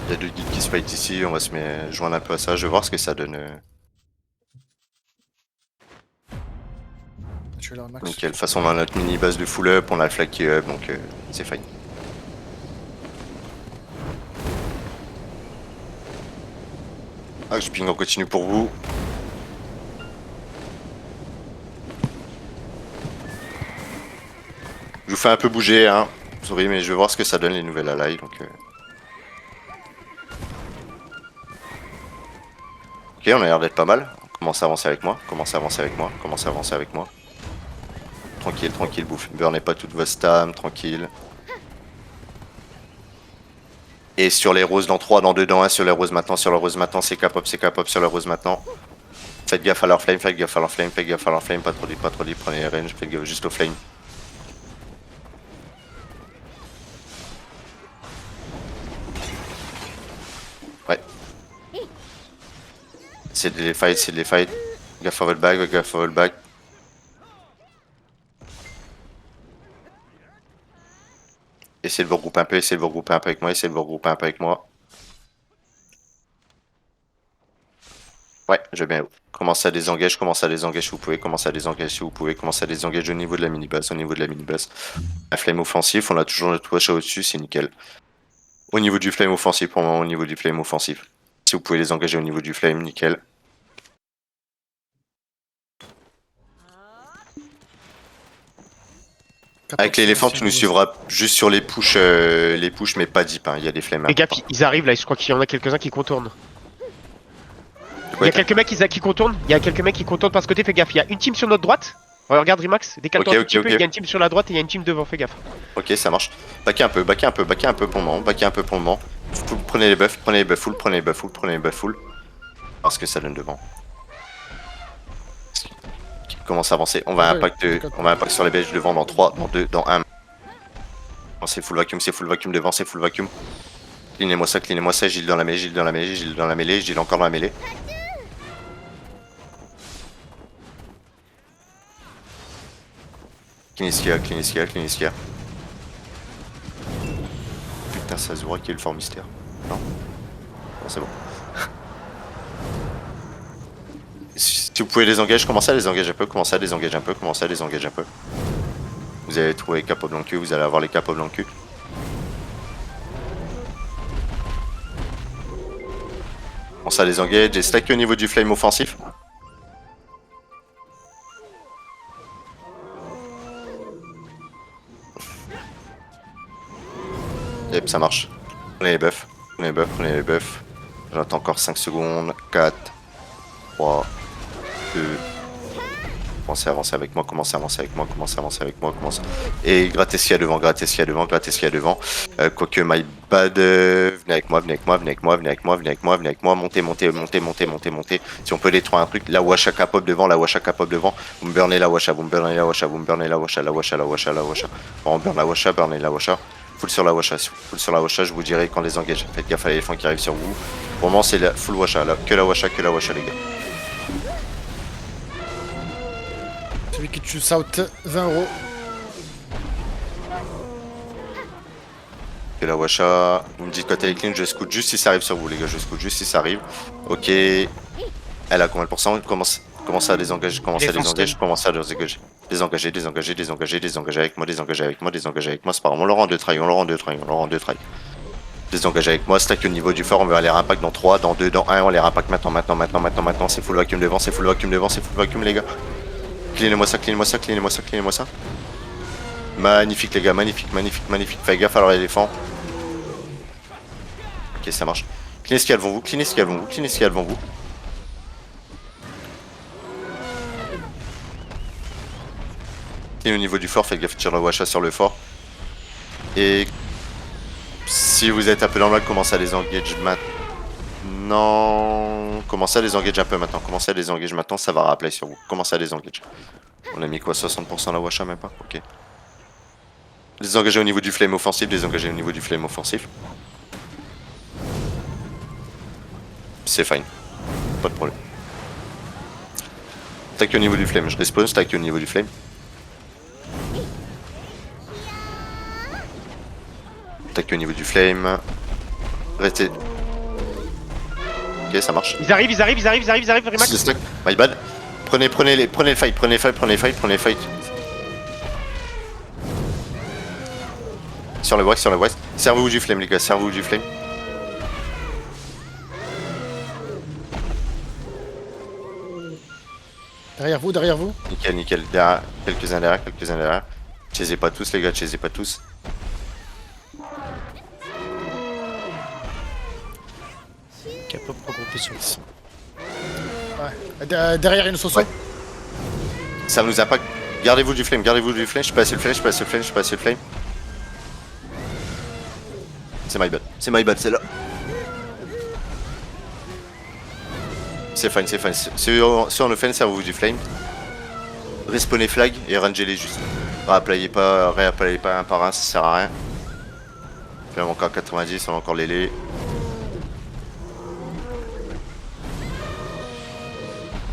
Il y a deux guides qui se fight ici, on va se joindre un peu à ça, je vais voir ce que ça donne. Je suis là, max. Nickel, de toute façon on a notre mini base de full up, on a le flag qui est up, donc c'est fine. Ah, je ping en continu pour vous. Je vous fais un peu bouger, hein. Sorry, mais je vais voir ce que ça donne les nouvelles allies, donc. Ok, on a l'air d'être pas mal. Commencez à avancer avec moi, Tranquille, tranquille, bouffe. Burnez pas toute votre stam, tranquille. Et sur les roses dans 3, dans 2, dans 1, sur les roses maintenant, c'est cap up, sur les roses maintenant. Faites gaffe à leur flame, pas trop deep, prenez les range, faites gaffe juste au flame. Ouais. C'est des fights, Gaffe à votre back, Essayez de vous regrouper un peu, avec moi, Ouais, je veux bien. Commencez à désengager si vous pouvez, commencez à désengager au niveau de la mini-base, Un flame offensif, on a toujours notre watch au-dessus, c'est nickel. Au niveau du flame offensif, pour le moment, Si vous pouvez les engager au niveau du flame, nickel. Avec l'éléphant, tu nous suivras juste sur les push, mais pas deep, hein. Il y a des flammes. Les gars, ils arrivent là, je crois qu'il y en a quelques-uns qui contournent. Il y a quelques mecs qui contournent, par ce côté, fais gaffe. Il y a une team sur notre droite. Regarde Rimax, décale-toi un petit peu, il y a une team sur la droite et il y a une team devant, fais gaffe. Ok, ça marche. Backez un peu pour le moment, Prenez les buffs full. Parce que ça donne devant. Commence à avancer. On va impact sur les belges devant dans 3, dans 2, dans 1. C'est full vacuum devant, Cleanez-moi ça, Gilles dans la mêlée, Gilles encore dans la mêlée. Cleaniskia. Putain, c'est Azura qui est le fort mystère. Non, c'est bon. Si vous pouvez les engager, commencez à les engager un peu. Vous allez trouver les capots blancs cul, vous allez avoir les capots blancs cul. Commencez à les engager et stack au niveau du flame offensif. Yep, ça marche. Prenez les buffs. J'attends encore 5 secondes. 4, 3, 2. Commencez à avancer avec moi. Et grattez ce qu'il y a devant. Quoique my bad. Venez avec moi. Montez. Si on peut détruire un truc, la washa capop devant. Vous me burnez la washa. On burn la washa. Full sur la washa, je vous dirai quand les engage. Faites gaffe à l'éléphant qui arrive sur vous. Pour le moment, c'est la full washa, là. Que la washa, les gars. Celui qui tue South, 20 €. Que la Washa. Vous me dites quand elle est clean, je scout juste si ça arrive sur vous, les gars. Je scout juste si ça arrive. Ok. Elle a combien de pourcents? Commence à désengager, commence à désengager, commence à désengager. Désengager, désengager, désengager, désengager avec moi, désengager avec moi, désengager avec moi. C'est pas grave, on leur rend 2 try, on leur rend 2 try, on leur rend 2 try. Désengager avec moi, stack au niveau du fort, on va aller impact dans 3, dans 2, dans 1, on les impact maintenant. C'est full vacuum devant, c'est full vacuum devant, c'est full vacuum les gars. Cleanez-moi ça, cleanez-moi ça, cleanez-moi ça, cleanez-moi ça. Magnifique les gars, magnifique, magnifique, magnifique. Faites gaffe à leur éléphant. Ok, ça marche. Cleanez ce qu'il y a devant vous, cleanez ce qu'il y a devant vous, cleanez ce qu'il y a devant vous. Cleanez au niveau du fort, faites gaffe, tire le Washa sur le fort. Et si vous êtes un peu dans le commencez à les engage maintenant. Commencez à les engage un peu maintenant. Commencez à les engage maintenant, ça va rappeler sur vous. Commencez à les engage. On a mis quoi, 60% la Washa, même pas? Ok. Désengager au niveau du flame offensif, désengager au niveau du flame offensif. C'est fine. Pas de problème. Stack au niveau du flame, je respawn, stack au niveau du flame. Stack au niveau du flame. Restez. Ok, ça marche. Ils arrivent, Rimax. C'est stack. My bad. Prenez le fight, prenez le fight. Sur le west. Servez-vous du flame les gars, servez-vous du flame. Derrière vous. Nickel. Derrière, quelques-uns derrière. Chasez pas tous les gars, chasez pas tous. Capable de regrouper sur ici. Ouais. Derrière une sauce. Ouais. Ça nous impacte. Gardez-vous du flame, je passe le flame. C'est my bad, c'est là. C'est fine. Si on offense, servez-vous du flame. Respawnez flag et rangez-les juste. Réapplayez pas un par un, ça sert à rien. Flame encore 90, on a encore les.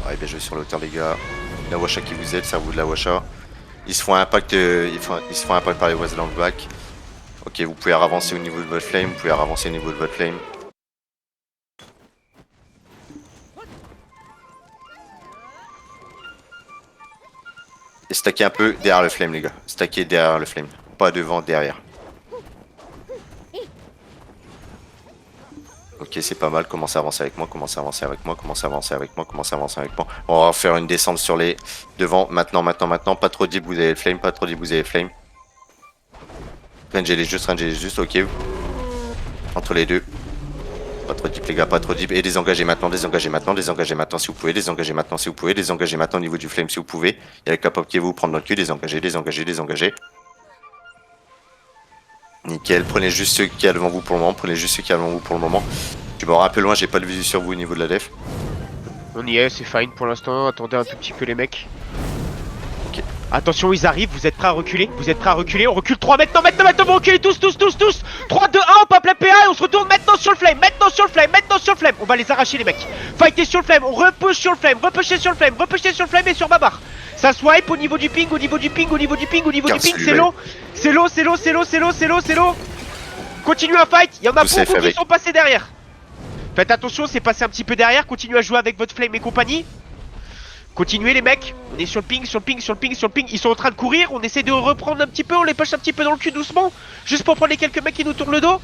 Ouais, bien joué sur l'auteur les gars. La Washa qui vous aide, servez-vous de la Washa. Ils se font impact, par les voisins dans le back. Ok, vous pouvez avancer au niveau de votre flame, Et stacker un peu derrière le flame les gars. Stacker derrière le flame. Pas devant, derrière. Ok, c'est pas mal. Commencez à avancer avec moi. On va faire une descente sur les devant. Maintenant. Pas trop deep, vous avez le flame. Rangez-les juste, ok. Entre les deux. Pas trop deep les gars, pas trop deep. Et désengagez maintenant si vous pouvez. Désengagez maintenant au niveau du flame si vous pouvez. Il y a le capable qui va vous prendre dans le cul. Désengagez. Nickel, prenez juste ceux qu'il y a devant vous pour le moment. Je me rends un peu loin, j'ai pas de visu sur vous au niveau de la def. On y est, c'est fine pour l'instant. Attendez un tout petit peu les mecs. Ok. Attention, ils arrivent, vous êtes prêts à reculer? On recule 3 maintenant, vous reculez tous 3, 2, 1, on pop la PA et on se retourne maintenant sur le flame. On va les arracher les mecs. Fightez sur le flame, on repush sur le flame, repushez sur le flame et sur ma barre. Ça swipe au niveau du ping, c'est low. Continuez à fight, il y en a beaucoup qui sont passés derrière. Faites attention, c'est passé un petit peu derrière, continuez à jouer avec votre flame et compagnie. Continuez les mecs, on est sur le ping, ils sont en train de courir, on essaie de reprendre un petit peu, on les push un petit peu dans le cul doucement, juste pour prendre les quelques mecs qui nous tournent le dos.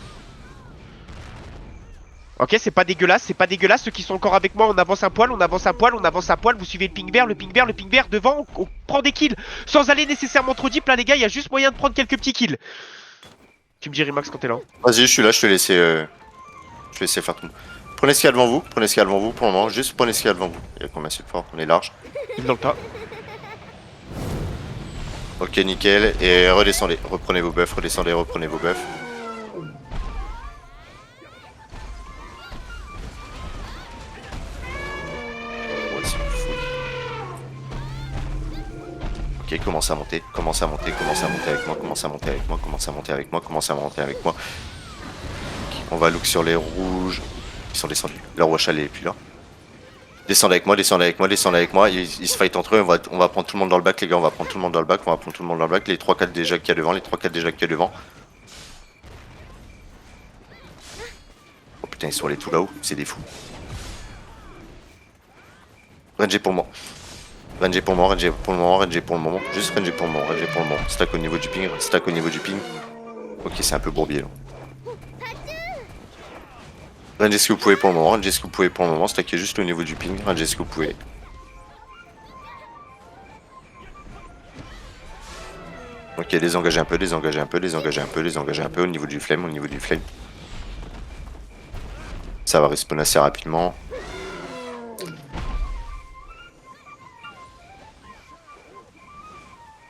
Ok, c'est pas dégueulasse, ceux qui sont encore avec moi, on avance un poil, vous suivez le ping vert, devant, on prend des kills, sans aller nécessairement trop deep là les gars, il y a juste moyen de prendre quelques petits kills. Tu me dis Rimax quand t'es là. Vas-y, je suis là, je te laisse faire tout. Prenez ce qu'il y a devant vous, pour le moment, juste prenez ce qu'il y a devant vous. Il y a combien de fort, on est large. Il me dans le tas. Ok, nickel, et redescendez, reprenez vos buffs. Ok, commencez à monter avec moi. Ok, on va look sur les rouges. Ils sont descendus. Leur Washa est plus là. Descendez avec moi. Ils se fight entre eux. On va prendre tout le monde dans le back, les gars. Les 3-4 déjà qu'il y a devant. putain, ils sont allés tout là-haut, c'est des fous. Ranger pour moi. Ranger pour moi, ranger pour le moment, ranger pour le moment. Juste ranger pour le moment, ranger pour le moment. Stack au niveau du ping, stack au niveau du ping. Ok, c'est un peu bourbier là. Rangez ce que vous pouvez pour le moment, rangez ce que vous pouvez pour le moment. Stackez juste au niveau du ping, rangez ce que vous pouvez. Ok, désengagez un peu, désengagez un peu, désengagez un peu, désengagez un peu au niveau du flame, au niveau du flame. Ça va respawn assez rapidement.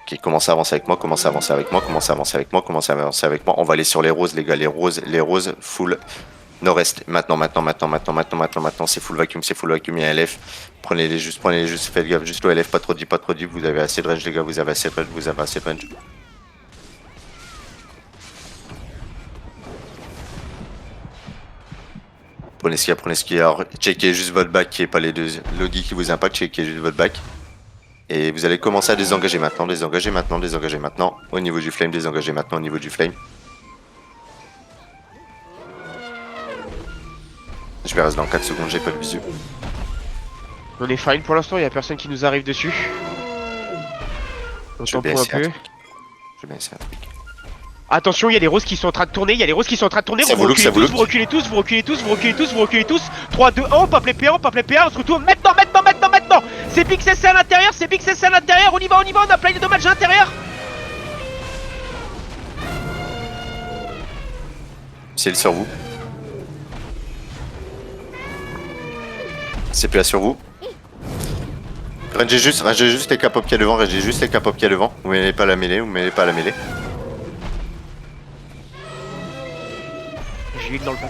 Ok, commencez à avancer avec moi, commencez à avancer avec moi, commencez à avancer avec moi, commencez à avancer avec moi. On va aller sur les roses, les gars, les roses, full nord-est. Maintenant, c'est full vacuum, il y a LF. Prenez-les juste, faites gaffe, juste au LF, pas trop deep, vous avez assez de range, les gars, vous avez assez de range, vous avez assez de range. Prenez ce qu'il y a, checkez juste votre back, qui est pas les deux logis qui vous impactent, checkez juste votre back. Et vous allez commencer à désengager maintenant, désengager maintenant. Au niveau du flame, désengager maintenant au niveau du flame. Je vais rester dans 4 secondes, j'ai pas de visu. On est fine pour l'instant, il y a personne qui nous arrive dessus. On Je vais tempo un peu. Je vais bien essayer un truc. Attention, il y a des roses qui sont en train de tourner, Ça vous vous look, ça vous look. vous reculez tous. 3, 2, 1, on pop les PA, on se retourne maintenant. C'est Big CC à l'intérieur, on y va, on a plein de dommages à l'intérieur. C'est le sur vous. C'est plus sur vous. Rangez juste les capop qu'il y a devant, Vous mêlez pas la mêlée, J'ai une dans le bac.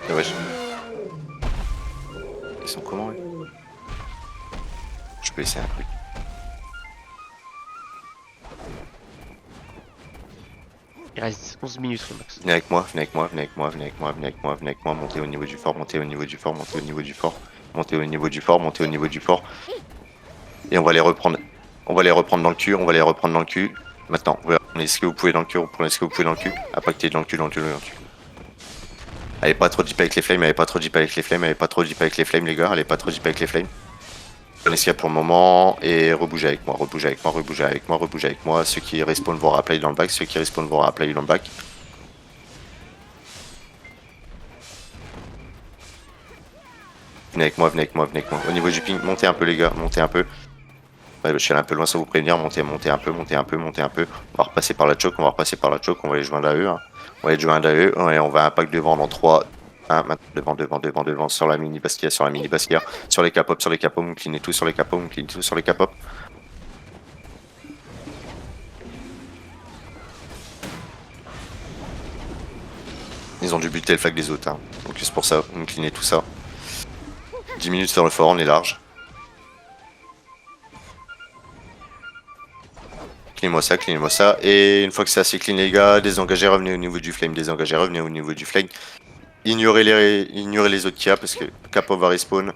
Ah ouais. Ils sont comment eux? Je peux essayer un truc. Il reste 11 minutes max. Venez avec moi, montez au niveau du fort, Et on va les reprendre. Dans le cul, Maintenant, prenez ce que vous pouvez dans le cul, Impactez dans le cul. Allez pas trop deep avec les flames, les gars, Prenez ce qu'il y a pour le moment et rebougez avec moi. Ceux qui respawn vont rappeler dans le back, Venez avec moi. Au niveau du ping, montez un peu les gars, Ouais, je suis allé un peu loin sans vous prévenir, montez un peu. On va repasser par la choke, on va les joindre à eux. Et on va impact devant dans 3, 1, devant, sur la mini basquière, sur les capop, vous cleanez tout sur les capop, Ils ont dû buter le flag des autres, donc c'est pour ça, vous cleanez tout ça. 10 minutes sur le fort, on est large. Cleanez-moi ça, et une fois que c'est assez clean les gars, désengagez, revenez au niveau du flame, ignorez les autres kia parce que Capo va respawn.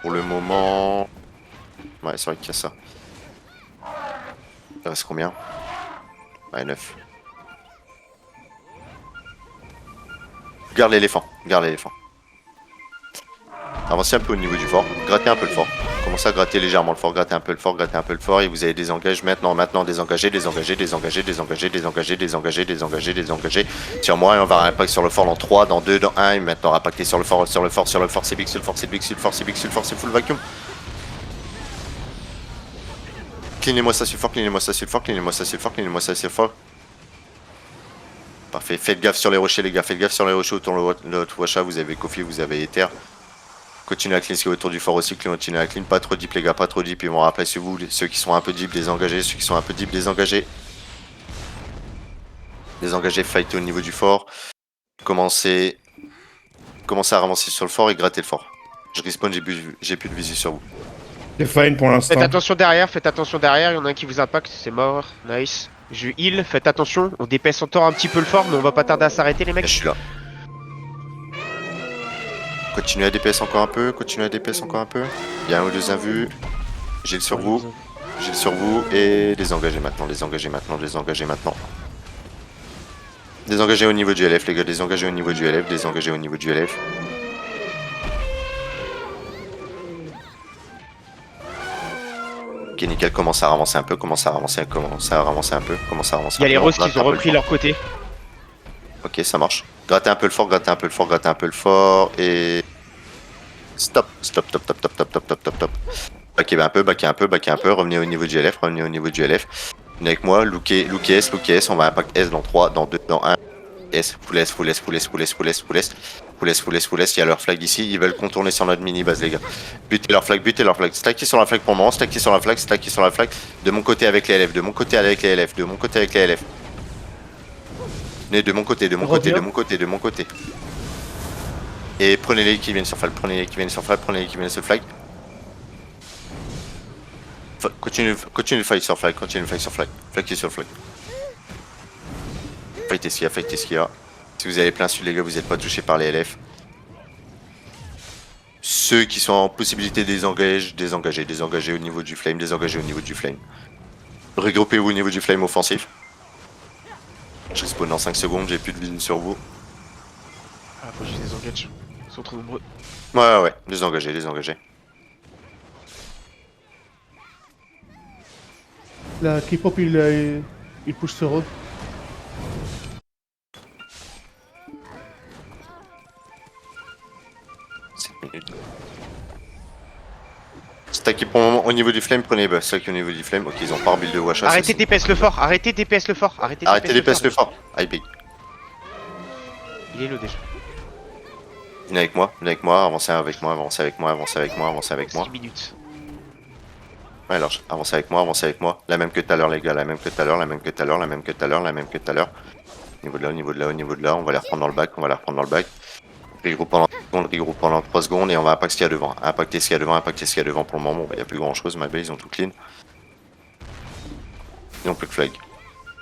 Pour le moment... Ouais, c'est vrai qu'il y a ça. Il reste combien? Ouais, 9. Garde l'éléphant. Avancez un peu au niveau du fort, grattez un peu le fort. Commencez à gratter légèrement le fort, grattez un peu le fort et vous allez désengager maintenant, désengager. Sur moi et on va impact sur le fort dans 3, dans 2, dans 1 et maintenant impacter sur le fort, c'est big, c'est full vacuum. Cleanez-moi ça sur le fort. Parfait, faites gaffe sur les rochers les gars, autour de notre washa, vous avez Kofi, vous avez Ether. Continuez à clean ce qui est autour du fort aussi, pas trop deep les gars, ils vont rappeler sur vous, ceux qui sont un peu deep, désengagés, fight au niveau du fort, commencez à avancer sur le fort et gratter le fort. Je respawn, j'ai plus de visu sur vous. C'est fine pour l'instant. Faites attention derrière, il y en a un qui vous impacte, c'est mort, nice. Je heal, faites attention, on dépaisse encore un petit peu le fort, mais on va pas tarder à s'arrêter les mecs. Je suis là. Continuez à DPS encore un peu, Il y a un ou deux invus. J'ai le sur vous. Gilles sur vous et désengagez maintenant, désengagez maintenant, désengagez maintenant. Désengagez au niveau du LF les gars, désengagez au niveau du LF, désengagez au niveau du LF. Ok nickel, commence à ramasser un peu, commence à ramasser un peu, commence à ramasser Il y a un les peu. roses Gratte qui un ont peu le repris fort. leur côté. Ok, ça marche. Grattez un peu le fort, grattez un peu le fort, grattez un peu le fort et... Stop, stop, stop, stop, stop, stop, stop, stop, stop, stop. Backez un peu, backez un peu, backez un peu, revenez au niveau du LF, revenez au niveau du LF. Venez avec moi, lookez S, on va impact S dans 3, dans 2, dans 1. S, full S, full S, full S, full S, full S, full S. Full S, full S, full S, il y a leur flag ici, ils veulent contourner sur notre mini base les gars. Butez leur flag, stackez sur la flag pour le moment, stackez sur la flag, stackez sur la flag. De mon côté avec les LF, de mon côté avec les LF, de mon côté avec les LF. Venez de mon côté, de mon côté, de mon côté, de mon côté. Et prenez les qui viennent sur flag, prenez les qui viennent sur flag, prenez les qui viennent sur flag. Continue de fight sur flag, continue de fight sur flag. Flag qui est sur flag. Fightez ce qu'il y a, fightez ce qu'il y a. Si vous avez plein sud les gars, vous n'êtes pas touchés par les LF. Ceux qui sont en possibilité de désengager, désengagez au niveau du flame, désengagez au niveau du flame. Regroupez-vous au niveau du flame offensif. Je respawn dans 5 secondes, j'ai plus de vision sur vous. Ah, faut que je les engage. Ils sont trop nombreux. Ouais, désengagez, désengagez. La K-pop, il pousse ce road. Stacké pour le moment au niveau du flame, prenez buff. Stacké au niveau du flame, ok, ils ont pas rebuild de Washa. Arrêtez DPS le fort, arrêtez DPS le fort, arrêtez DPS le fort. High big. Il est low déjà. Venez avec moi, avancez avec moi, avancez avec moi, avancez avec moi, avancez avec moi. 6 minutes. Ouais, alors, avancez avec moi, avancez avec moi. La même que tout à l'heure, les gars, la même que tout à l'heure, la même que tout à l'heure, la même que tout à l'heure, la même que tout à l'heure. Niveau de là, au niveau de là, au niveau de là, on va les reprendre dans le bac, on va les reprendre dans le bac. Regroupe pendant 3 secondes et on va impacter ce qu'il y a devant. Impacter ce qu'il y a devant, impacter ce qu'il y a devant pour le moment. Bon, il n'y a plus grand chose, ma belle, ils ont tout clean. Ils n'ont plus de flag.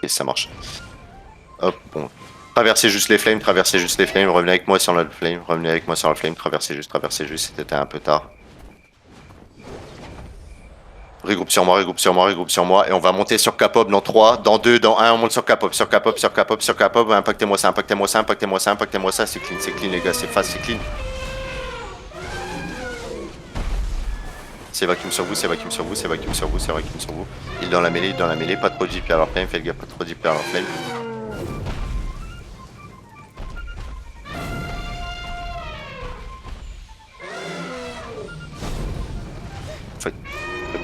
Et ça marche. Hop, bon. Traversez juste les flames, revenez avec moi sur la flame, revenez avec moi sur la flame, traversez juste, c'était un peu tard. Regroupe sur moi, regroupe sur moi, regroupe sur moi, et on va monter sur K-pop dans 3, dans 2, dans 1, on monte sur K-pop, sur K-pop, sur K-pop, sur K-pop, impactez-moi ça, impactez-moi ça, impactez-moi ça, impactez-moi ça, c'est clean les gars, c'est fast, c'est clean. C'est vacuum sur vous, c'est vacuum sur vous, c'est vacuum sur vous, c'est vacuum sur vous. Il est dans la mêlée, pas trop deep à leur flame, faites gaffe, pas trop deep à leur flame.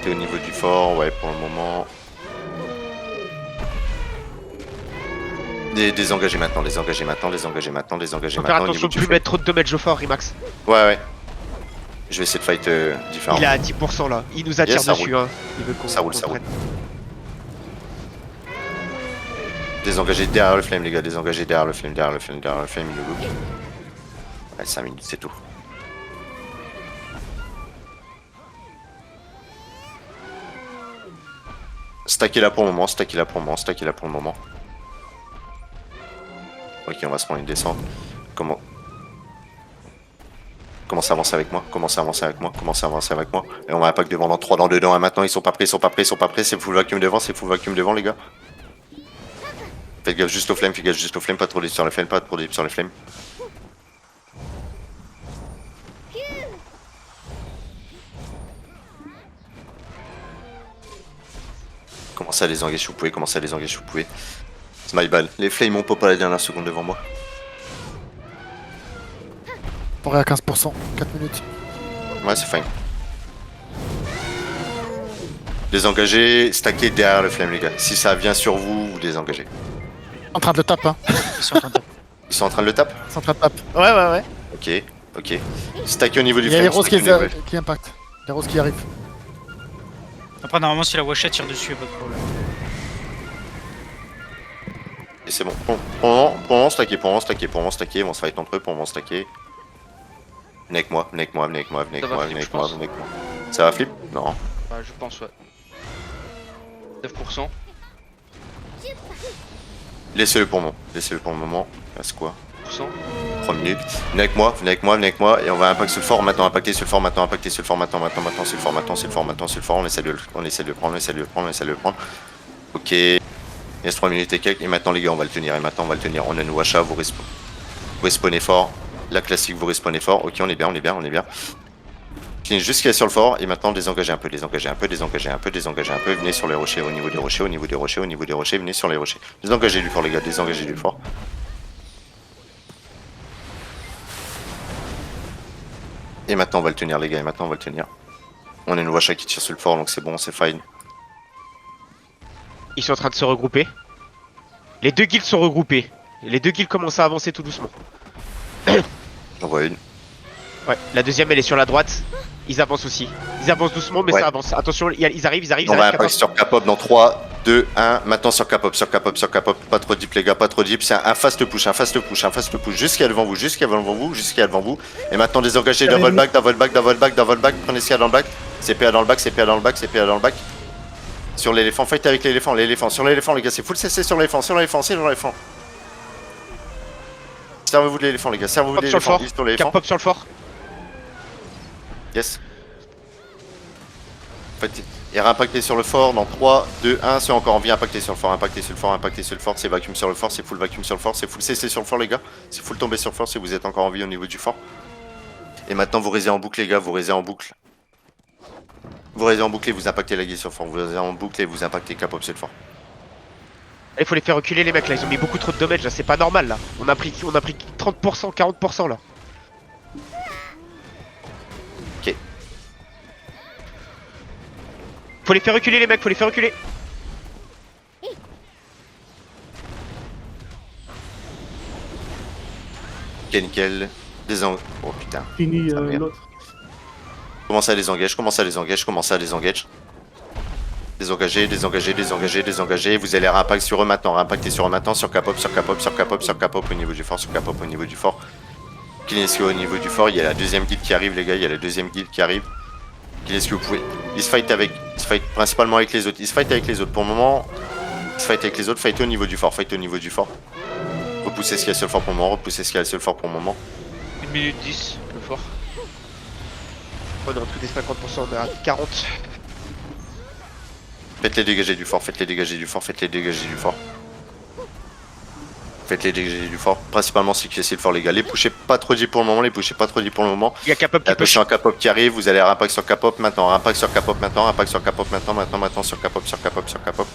Au niveau du fort, ouais, pour le moment. Désengagez maintenant, désengagez maintenant, désengagez maintenant, désengagez Faut faire maintenant. attention de plus mettre trop de damage au fort, Rimax. Ouais. Je vais essayer de fight différemment. Il est à 10% là, il nous attire Yes, ça dessus, roule. hein. Il veut qu'on Ça roule, qu'on ça roule. prenne. Désengagez derrière le flame, les gars, désengagez derrière le flame, derrière le flame, derrière le flame, il le look. Ouais, 5 minutes, c'est tout. Stackez là pour le moment, stackez là pour le moment, stackez là pour le moment. Ok, on va se prendre une descente. Comment à avancer avec moi, commencez à avancer avec moi, commencez à avancer avec moi. Et on va impact devant dans 3, dans 2, dans 1 maintenant, ils sont pas prêts, c'est full vacuum devant les gars. Faites gaffe juste au flame, pas trop deep sur les flames, pas trop deep sur les flames. Commencez à les engager si vous pouvez, C'est my bad. Les flames ont pop à la dernière seconde devant moi. On est à 15%, 4 minutes. Ouais, c'est fine. Désengagez, stackez derrière le flame les gars. Si ça vient sur vous, vous désengagez. En train de le taper, hein. Ils sont en train de le taper. Ils sont en train de taper. Ouais. Ok. Stackez au niveau du Il y a flame. les roses stackez au niveau du- qui impactent. Les roses qui arrivent. Après, normalement, si la Washa tire dessus, y'a pas de problème. Et c'est bon. Pour le moment, stackez, ils vont se fight entre eux, pour le moment, stackez. Venez avec moi. Ça va flip? Non. Ouais, je pense, ouais. 9%. Laissez-le pour le moment. Il reste quoi? 9%. 3 minutes. Venez avec moi, venez avec moi, venez avec moi. Et on va impacter sur le fort, maintenant impacter sur le fort, maintenant impacter sur le fort, maintenant sur le fort, maintenant sur le fort, maintenant sur le fort. On essaie de le prendre, on essaie de le prendre, on essaie de le prendre. Ok. Il reste 3 minutes et quelques. Et maintenant les gars, on va le tenir. Et maintenant on va le tenir. On a une Washa, vous respawnez fort. La classique, vous respawnez fort. Ok, on est bien, on est bien, on est bien. Clean jusqu'à sur le fort. Et maintenant désengagez un peu, désengagez un peu, désengagez un peu, désengagez un peu. Venez sur les rochers, au niveau des rochers, au niveau des rochers, au niveau des rochers. Venez sur les rochers. Désengagez du fort les gars, désengagez du fort. Et maintenant on va le tenir les gars, et maintenant on va le tenir. On a une Washa qui tire sur le fort, donc c'est bon, c'est fine. Ils sont en train de se regrouper. Les deux guildes sont regroupés. Les deux guildes commencent à avancer tout doucement. J'en vois une. Ouais, la deuxième elle est sur la droite. Ils avancent aussi. Ils avancent doucement mais Ouais. ça avance. Attention, ils arrivent, ils arrivent. On va capable. impacter sur Capop dans 3, 2, 1. Maintenant sur Capop, sur Capop, sur Capop. Pas trop deep les gars, pas trop deep. C'est un fast push, un fast push, un fast push. Jusqu'à devant vous, jusqu'à devant vous, jusqu'à devant vous. Et maintenant désengagez dans votre back, dans votre back, dans votre back, dans votre back. Prenez CA dans le back. CPA dans le back, CPA dans le back, CPA dans le back. Sur l'éléphant, fight avec l'éléphant, sur l'éléphant les gars, c'est full CC sur l'éléphant, sur l'éléphant. Servez-vous de l'éléphant les gars, servez-vous de Pop sur le l'éléphant. fort. Sur l'éléphant. Cap pop sur le fort. Yes. Faites- Et réimpacter sur le fort dans 3, 2, 1. C'est encore en vie, impacter sur le fort, impacter sur le fort, impacter sur le fort. C'est vacuum sur le fort, c'est full vacuum sur le fort, c'est full CC sur le fort les gars. C'est full tomber sur le fort si vous êtes encore en vie au niveau du fort. Et maintenant vous raisez en boucle les gars, vous raisez en boucle. Vous raisez en boucle et vous impactez la guille sur le fort. Vous raisez en boucle et vous impactez Capop sur le fort. Il faut les faire reculer les mecs là, ils ont mis beaucoup trop de damage là, c'est pas normal là. On a pris 30%, 40% là. Ok. Faut les faire reculer les mecs, faut les faire reculer. Ok nickel. Oh putain. Fini Ah, merde. l'autre. Commencez à les engager, commencez à les engager, commencez à les engager. Désengager, désengager, désengager, désengager. Vous allez réimpact sur eux maintenant, réimpacter sur eux maintenant, sur Capop, sur Capop, sur Capop, sur Capop au niveau du fort, sur Capop au niveau du fort. Kinesio au niveau du fort, il y a la deuxième guilde qui arrive les gars, il y a la deuxième guilde qui arrive. Kinesio vous pouvez. Ils se fight principalement avec les autres. Ils se fight avec les autres. Pour le moment, ils se fight avec les autres, fight au niveau du fort, fight au niveau du fort. Repoussez ce qu'il y a sur le fort pour le moment, repoussez ce qu'il y a sur le fort pour le moment. 1 minute 10, le fort. On est en dessous des 50%, on est à 40. Faites-les dégager du fort, faites-les dégager du fort, faites-les dégager du fort. Faites-les dégager du fort. Principalement si c'est le fort les gars. Les pushez pas trop deep pour le moment, les pushez pas trop deep pour le moment. Il y a Capop qui push. Attention à Capop qui arrive, vous allez impact sur Capop maintenant, impact sur Capop maintenant, impact sur Capop maintenant sur Capop, sur Capop, sur Capop.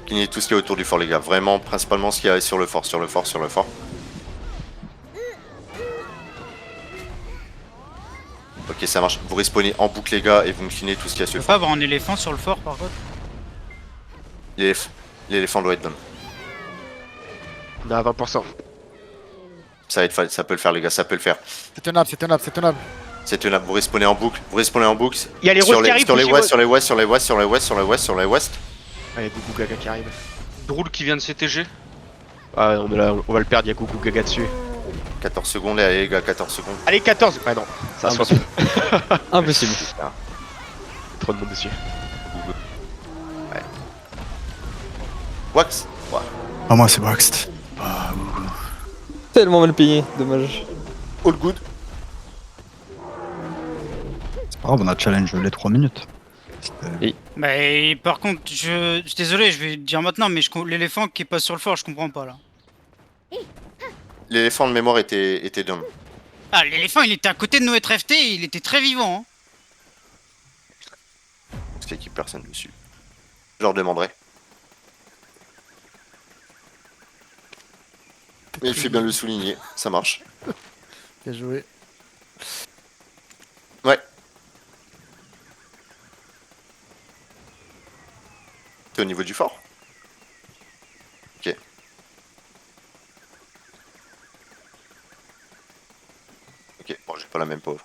Clignez tout ce qui est autour du fort les gars, vraiment principalement ce qu'il y a sur le fort, sur le fort, sur le fort. Ok ça marche, vous respawnez en boucle les gars et vous me clignez tout ce qu'il y a sur On le peut fort. pas avoir un éléphant sur le fort par contre. L'éléphant doit être down. On est à 20%. Ça peut le faire les gars, ça peut le faire. C'est tenable, c'est tenable, c'est tenable. C'est tenable, vous respawnez en boucle, vous respawnez en boucle. Il y a les sur roses qui arrivent. sur les poussez west, vos- sur les west, sur les west, sur les west, sur les west, sur les west, sur les west. Allez, Gougou Gaga qui arrive. Drool qui vient de CTG. Ah, on est là, on va le perdre, il y a Gougou Gaga dessus. 14 secondes, allez les gars, 14 secondes. Allez, 14. Ah non, ça soit Impossible. trop de monde dessus. Wax. Ouais. Ah, moi, c'est Waxed. Tellement mal payé, dommage. All good. C'est pas grave, on a challenge les 3 minutes. C'était- Bah et par contre, je suis désolé, je vais te dire maintenant, mais l'éléphant qui passe sur le fort, je comprends pas là. L'éléphant de mémoire était down. Ah, l'éléphant il était à côté de notre FT, il était très vivant. Hein. Parce qu'il y a personne dessus. Je leur demanderai. Mais il fait bien le souligner, ça marche. Bien joué. Ouais. T'es au niveau du fort? Ok. Ok, bon j'ai pas la même pauvre.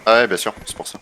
Ah ouais bien sûr, c'est pour ça.